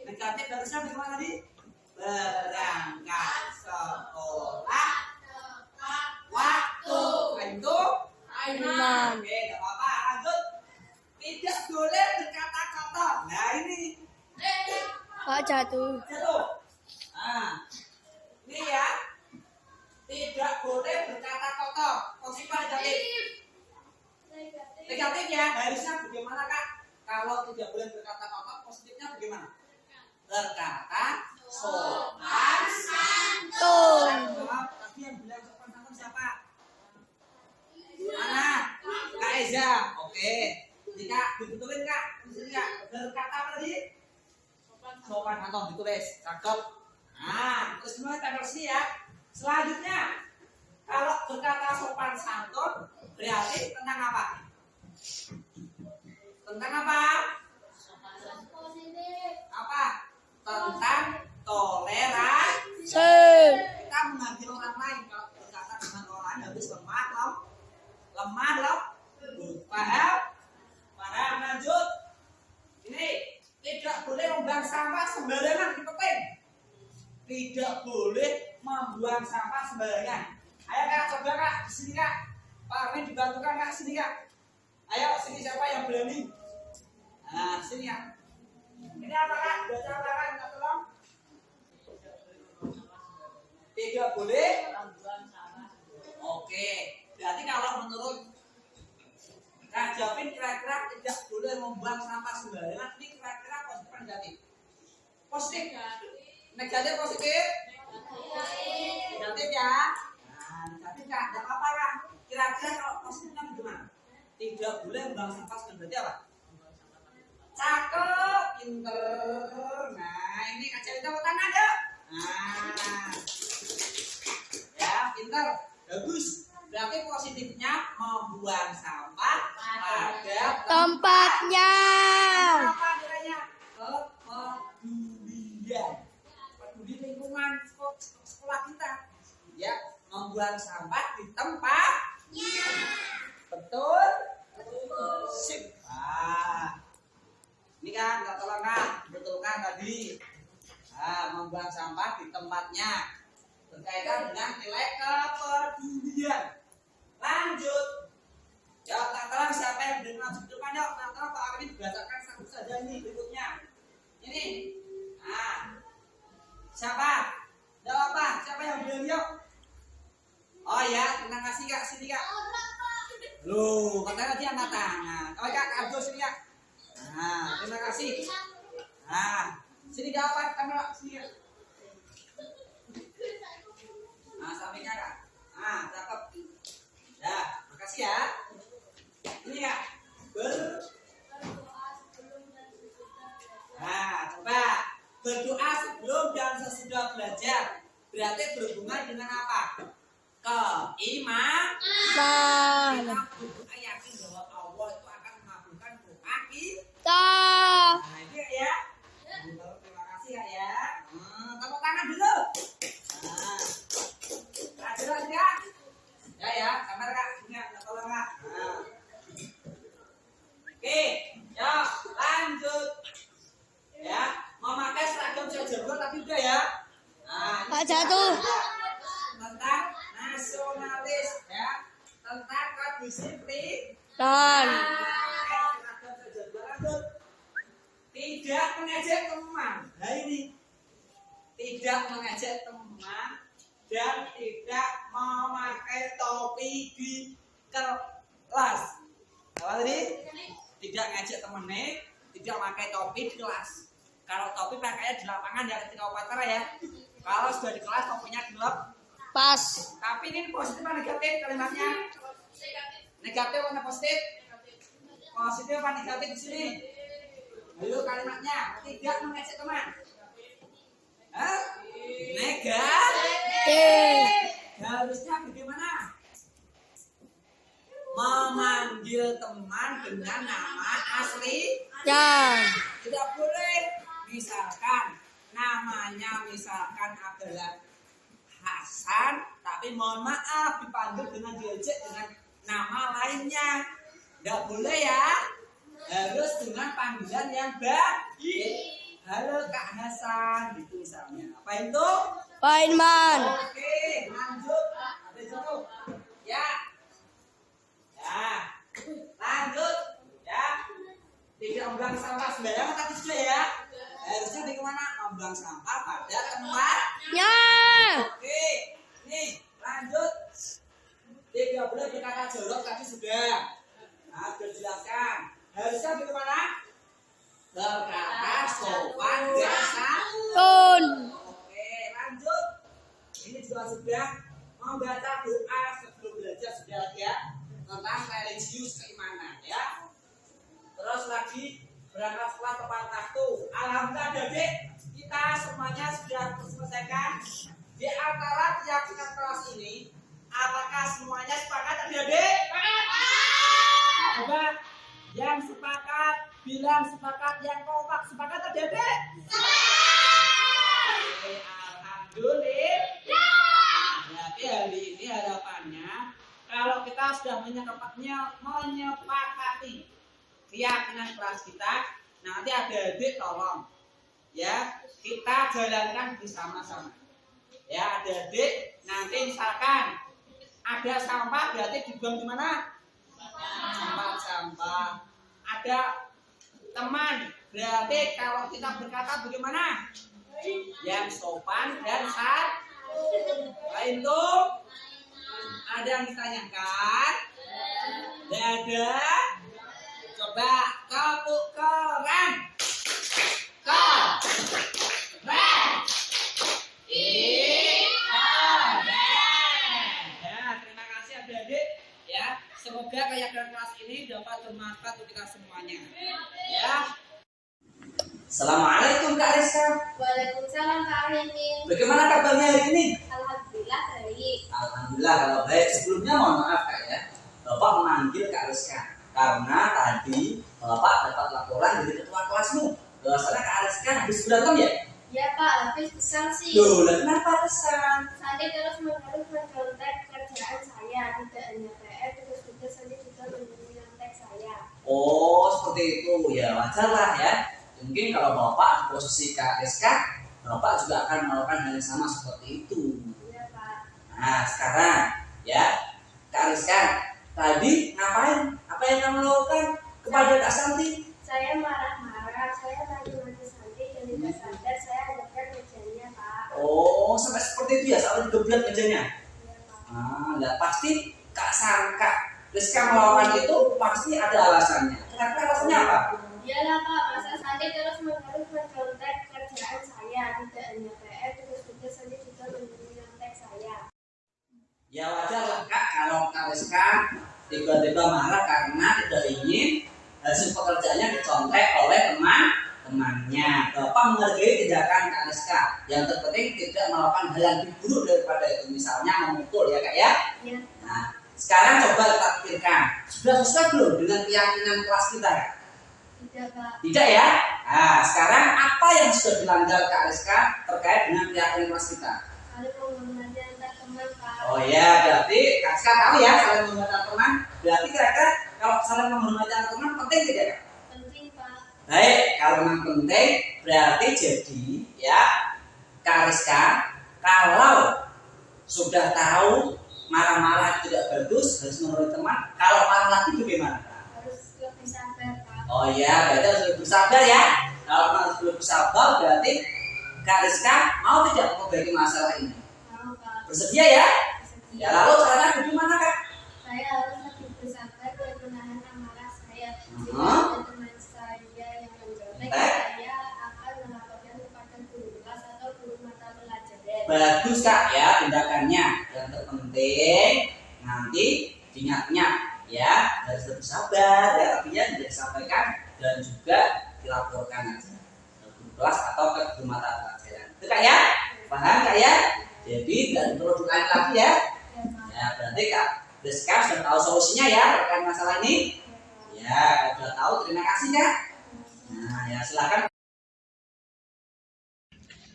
Negatif harusnya bagaimana tadi? Berangkat sekolah waktu. Itu? Aman. Oke, gak apa-apa. Lanjut. Tidak boleh berkata kotor. Nah ini. Pak jatuh. Jatuh. Nah, ini ya. Tidak boleh berkata kotor. Positif atau negatif? Negatif ya. Harusnya bagaimana Kak? Kalau tidak boleh berkata kotor, positifnya bagaimana? Berkata sopan Santun. Tadi yang bilang sopan santun siapa? Mana? Kak Eza. Oke. Ini Kak, dibetulin Kak. Disini Kak. Berkata apa tadi? Sopan santun ditulis. Cakep. Nah, terus semua tempel sini ya. Selanjutnya, kalau berkata sopan santun berarti tentang apa? Tentang apa? Apa? Tentang toleransi. Kita menghargai orang lain. Kalau berkata dengan orang lain harus lemah loh. Paham? Lanjut. Ini tidak boleh membuang sampah sembarangan. Ini penting. Tidak boleh membuang sampah sembarangan. Ayo Kak, coba Kak, di sini Kak. Pak Armin dibantukan Kak, sini Kak. Ayo sini siapa yang berani? Nah, sini ya. Ini apa Kak? Baca apa Kak? Minta tolong. Tidak boleh membuang sampah. Oke. Berarti kalau menurut Kak Javin kira-kira tidak boleh membuang sampah sembarangan. Ini kira-kira positif atau negatif? Positif. Negatif positif? Negatif ya. Nah, negatif Kak. Tidak apa-apa Kak. Kira-kira kalau positifnya bagaimana? Tidak boleh membuang sampah sembarangan. Berarti apa? Cakep, pinter. Nah, ini Kak Javin tepuk tangan yuk. Nah, ya pinter, bagus. Berarti positifnya membuang sampah pada Tempatnya. apa nilainya? Kepedulian, peduli lingkungan sekolah kita. Ya, membuang sampah di tempatnya. Betul? Sip. Ini kan nggak tolong Kak, betulkan tadi. Membuang sampah di tempatnya berkaitan dengan nilai kepedulian. Lanjut. Ya, tak tolong siapa yang belum masuk depan yuk. Tak tolong Pak Armin dibacakan satu saja ini berikutnya. Ini. Siapa? Jawaban. Siapa yang belum yuk? Oh ya, terima kasih Kak. Sini Kak. Loh, katanya dia angkat tangan. Oh Kak, Abdul sini Kak. Nah, terima kasih. Nah, sini jawaban kamera sini. Nah, sampingnya Kak. Nah, cakep. Ya, makasih ya. Ini Kak. Nah, coba Berdoa sebelum dan sesudah belajar berarti berhubungan dengan apa? Keimanan. Kita berdoa yakin bahwa Allah itu akan mengabulkan doa kita. Nah, ini ya. Terima kasih ya. Tepuk tangan dulu. Nah, lanjut ya. Ya, kamar Kak. Ingat, tolong Kak. Nah. Oke, ya lanjut. Ya, memakai seragam sejajar tapi udah ya. Nah, Pak Jatuh. tentang nasionalis ya, tentang kedisiplinan. Seragam sejajar lanjut. Tidak mengejek teman. Nah ini tidak mengejek teman dan tidak memakai topi di kelas. Apa tadi? Tidak ngejek temennya, tidak memakai topi di kelas. Kalau topi pakainya di lapangan ya ketika upacara ya. Kalau sudah di kelas topinya gelap. Pas. Tapi ini positif apa negatif kalimatnya? Negatif apa positif? Positif apa negatif di sini? Ayo kalimatnya tidak mengejek teman. Hah? Negatif. Harusnya bagaimana? Memanggil teman dengan nama asli. Ya. Tidak boleh. Misalkan namanya misalkan adalah Hasan, tapi mohon maaf dipanggil dengan diejek dengan nama lainnya. Tidak boleh ya. Harus dengan panggilan yang baik. Halo Kak Hasan, gitu misalnya. Apa itu? Pak Irman. Oke, lanjut. Ada satu. Ya. Ya. Lanjut. Ya. Tidak membuang sampah sembarangan tadi sudah ya. Harusnya di kemana? Membuang sampah pada tempat. Ya. Oke. Nih, lanjut. Tidak boleh berkata jorok tadi sudah. Nah, sudah dijelaskan. Harusnya di kemana? Berkata sopan dan Tun. Oke, lanjut. Ini juga sudah membaca doa sebelum belajar sudah ya tentang religius keimanan ya. Terus lagi berangkat sekolah tepat waktu. Alhamdulillah adik kita semuanya sudah selesaikan. Di antara keyakinan kelas ini, apakah semuanya sepakat adik-adik? Coba yang sepakat bilang sepakat, yang kompak sepakat adik-adik? Alhamdulillah. Berarti hari ini harapannya kalau kita sudah menyepakati keyakinan kelas kita, nanti adik-adik tolong ya kita jalankan bersama-sama. Ya adik-adik nanti misalkan ada sampah berarti dibuang di mana? Tempat sampah. Ada teman berarti kalau kita berkata bagaimana? Yang sopan dan santun. Lain tuh ada yang ditanyakan? Tidak ada. Coba ketukeran. Ya, terima kasih adik-adik ya. Semoga keyakinan kelas ini dapat bermanfaat untuk kita semuanya. Ya. Assalamualaikum Kak Rizka. Waalaikumsalam Kak Arimin. Bagaimana kabarnya hari ini? Alhamdulillah baik. Alhamdulillah kalau baik. Sebelumnya mohon maaf Kak ya. Bapak memanggil Kak Rizka karena tadi Bapak dapat laporan dari ketua kelasmu. Bahwasanya Kak Rizka habis berantem ya? Ya Pak, habis kesal sih. Loh, lah kenapa pesan? Sandi terus menerus mencontek kerjaan saya, tidak hanya PR, terus juga Sandi juga menyontek saya. Oh, seperti itu. Ya wajar lah ya. Mungkin kalau Bapak di posisi Kak Rizka, Bapak juga akan melakukan hal yang sama seperti itu. Iya Pak. Nah, sekarang ya, Kak Rizka, tadi ngapain? Apa yang kamu lakukan kepada Kak Santi? Saya marah-marah, saya maki-maki Sandi dan tidak sadar saya gebrak mejanya Pak. Oh, sampai seperti itu ya, sampai digebrak mejanya. Iya Pak. Ah, lah pasti Kak Rizka melakukan itu pasti ada alasannya. Kira-kira alasannya apa? Iyalah Pak, masa Sandi terus menerus mencontek kerjaan saya, tidak hanya PR, terus juga Sandi juga menyontek saya. Ya wajar lah Kak, kalau Kak Rizka tiba-tiba marah karena tidak ingin hasil pekerjaannya dicontek oleh teman-temannya. Bapak menghargai tindakan Kak Rizka. Yang terpenting tidak melakukan hal yang lebih buruk daripada itu, misalnya memukul ya Kak ya. Ya. Nah, sekarang coba kita pikirkan, sudah sesuai belum dengan keyakinan kelas kita? Tidak, Pak. Tidak ya? Nah, sekarang apa yang sudah dilanggar Kak Rizka terkait dengan keyakinan kelas kita? Saling menghormati antar teman, Pak. Oh iya, berarti Kak Rizka tahu ya saling menghormati antar teman. Berarti kira-kira kalau saling menghormati antar teman penting tidak Kak? Penting, Pak. Baik, kalau memang penting berarti jadi ya Kak Rizka kalau sudah tahu marah-marah tidak bagus harus menghormati teman. Kalau marah lagi bagaimana? Harus lebih sabar, Pak. Oh iya, berarti harus lebih bersabar ya. Kalau harus lebih bersabar berarti Kak Rizka mau tidak memperbaiki masalah ini? Mau, Pak. Bersedia ya? Bersedia. Ya lalu caranya bagaimana Kak? Saya harus lebih bersabar dan menahan amarah saya. Jika Hmm. ada teman saya yang menjelek, Baik. saya akan melaporkan kepada guru kelas atau guru mata pelajaran. Bagus Kak ya tindakannya. Yang terpenting nanti diingat-ingat ya harus lebih sabar ya, artinya tidak disampaikan dan juga dilaporkan aja ke guru kelas atau ke guru mata pelajaran. Itu Kak ya? Paham Kak ya? Jadi tidak perlu diulangi lagi ya. Ya, Pak. Ya berarti Kak Rizka sudah tahu solusinya ya terkait masalah ini. Ya sudah tahu, terima kasih Kak. Nah ya silakan.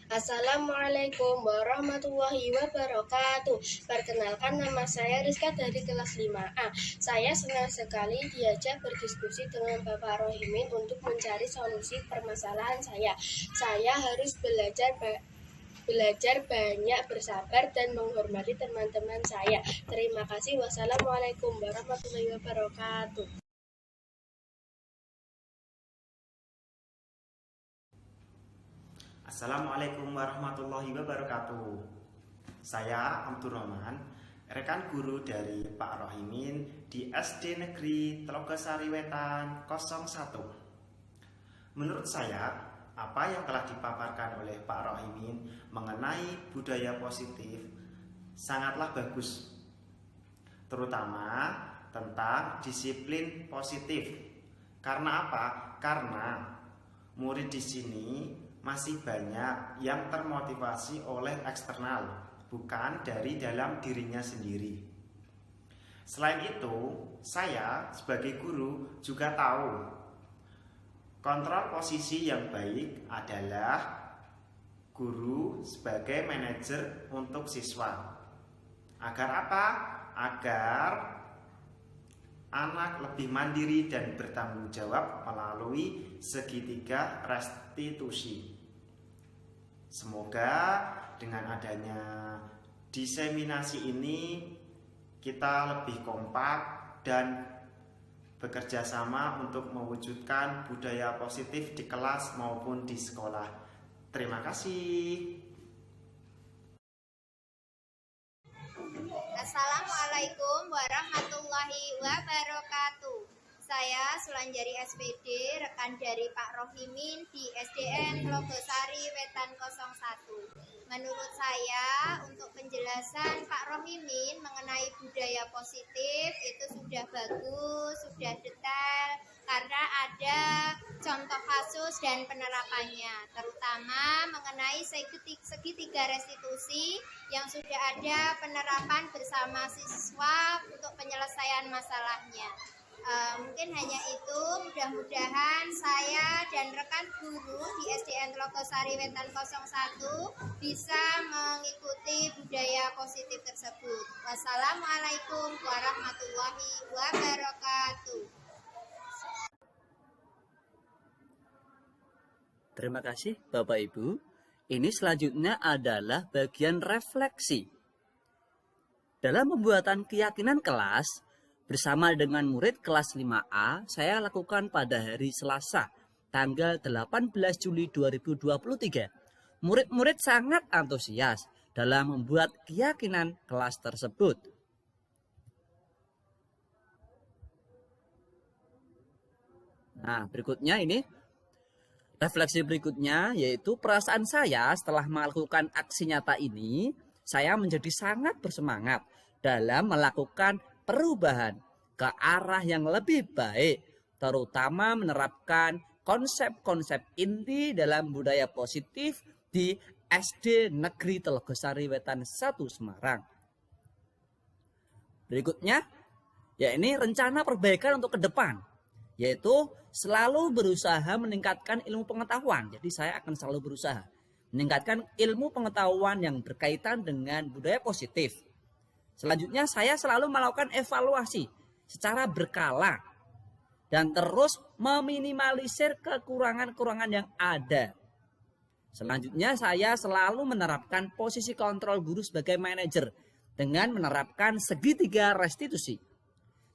Assalamualaikum warahmatullahi wabarakatuh. Perkenalkan, nama saya Rizka dari kelas 5A. Saya senang sekali diajak berdiskusi dengan Bapak Rohimin untuk mencari solusi permasalahan saya. Saya harus belajar banyak, bersabar dan menghormati teman-teman saya. Terima kasih. Wassalamualaikum warahmatullahi wabarakatuh. Assalamualaikum warahmatullahi wabarakatuh. Saya Abdurrahman, rekan guru dari Pak Rohimin di SD Negeri Telogosari Wetan 01. Menurut saya, apa yang telah dipaparkan oleh Pak Rohimin mengenai budaya positif sangatlah bagus, terutama tentang disiplin positif. Karena apa? Karena murid di sini masih banyak yang termotivasi oleh eksternal, bukan dari dalam dirinya sendiri. Selain itu, saya sebagai guru juga tahu kontrol posisi yang baik adalah guru sebagai manajer untuk siswa. Agar apa? Agar anak lebih mandiri dan bertanggung jawab melalui segitiga restitusi. Semoga dengan adanya diseminasi ini kita lebih kompak dan bekerja sama untuk mewujudkan budaya positif di kelas maupun di sekolah. Terima kasih. Assalamualaikum warahmatullahi wabarakatuh. Saya Sulanjari SPD, rekan dari Pak Rohimin di SDN Telogosari Wetan 01. Menurut saya, untuk penjelasan Pak Rohimin mengenai budaya positif itu sudah bagus, sudah detail, karena ada contoh kasus dan penerapannya, terutama mengenai segitiga restitusi yang sudah ada penerapan bersama siswa untuk penyelesaian masalahnya. Mungkin hanya itu, mudah-mudahan saya dan rekan guru di SDN Telogosari Wetan 01 bisa mengikuti budaya positif tersebut. Wassalamualaikum warahmatullahi wabarakatuh. Terima kasih Bapak Ibu. Ini selanjutnya adalah bagian refleksi. Dalam pembuatan keyakinan kelas, bersama dengan murid kelas 5A, saya lakukan pada hari Selasa, tanggal 18 Juli 2023. Murid-murid sangat antusias dalam membuat keyakinan kelas tersebut. Nah, berikutnya ini, refleksi berikutnya yaitu perasaan saya setelah melakukan aksi nyata ini, saya menjadi sangat bersemangat dalam melakukan perubahan ke arah yang lebih baik, terutama menerapkan konsep-konsep inti dalam budaya positif di SD Negeri Telogosari Wetan 1 Semarang. Berikutnya, ya ini rencana perbaikan untuk ke depan, yaitu selalu berusaha meningkatkan ilmu pengetahuan. Jadi saya akan selalu berusaha meningkatkan ilmu pengetahuan yang berkaitan dengan budaya positif. Selanjutnya saya selalu melakukan evaluasi secara berkala dan terus meminimalisir kekurangan-kekurangan yang ada. Selanjutnya saya selalu menerapkan posisi kontrol guru sebagai manajer dengan menerapkan segitiga restitusi.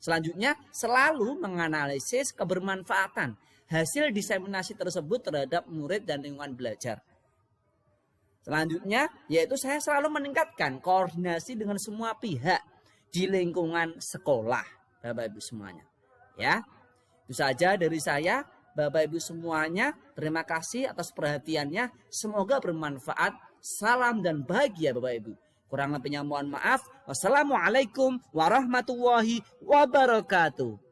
Selanjutnya selalu menganalisis kebermanfaatan hasil diseminasi tersebut terhadap murid dan lingkungan belajar. Selanjutnya yaitu saya selalu meningkatkan koordinasi dengan semua pihak di lingkungan sekolah, Bapak Ibu semuanya. Ya, itu saja dari saya, Bapak Ibu semuanya. Terima kasih atas perhatiannya. Semoga bermanfaat. Salam dan bahagia Bapak Ibu. Kurang lebihnya mohon maaf. Wassalamualaikum warahmatullahi wabarakatuh.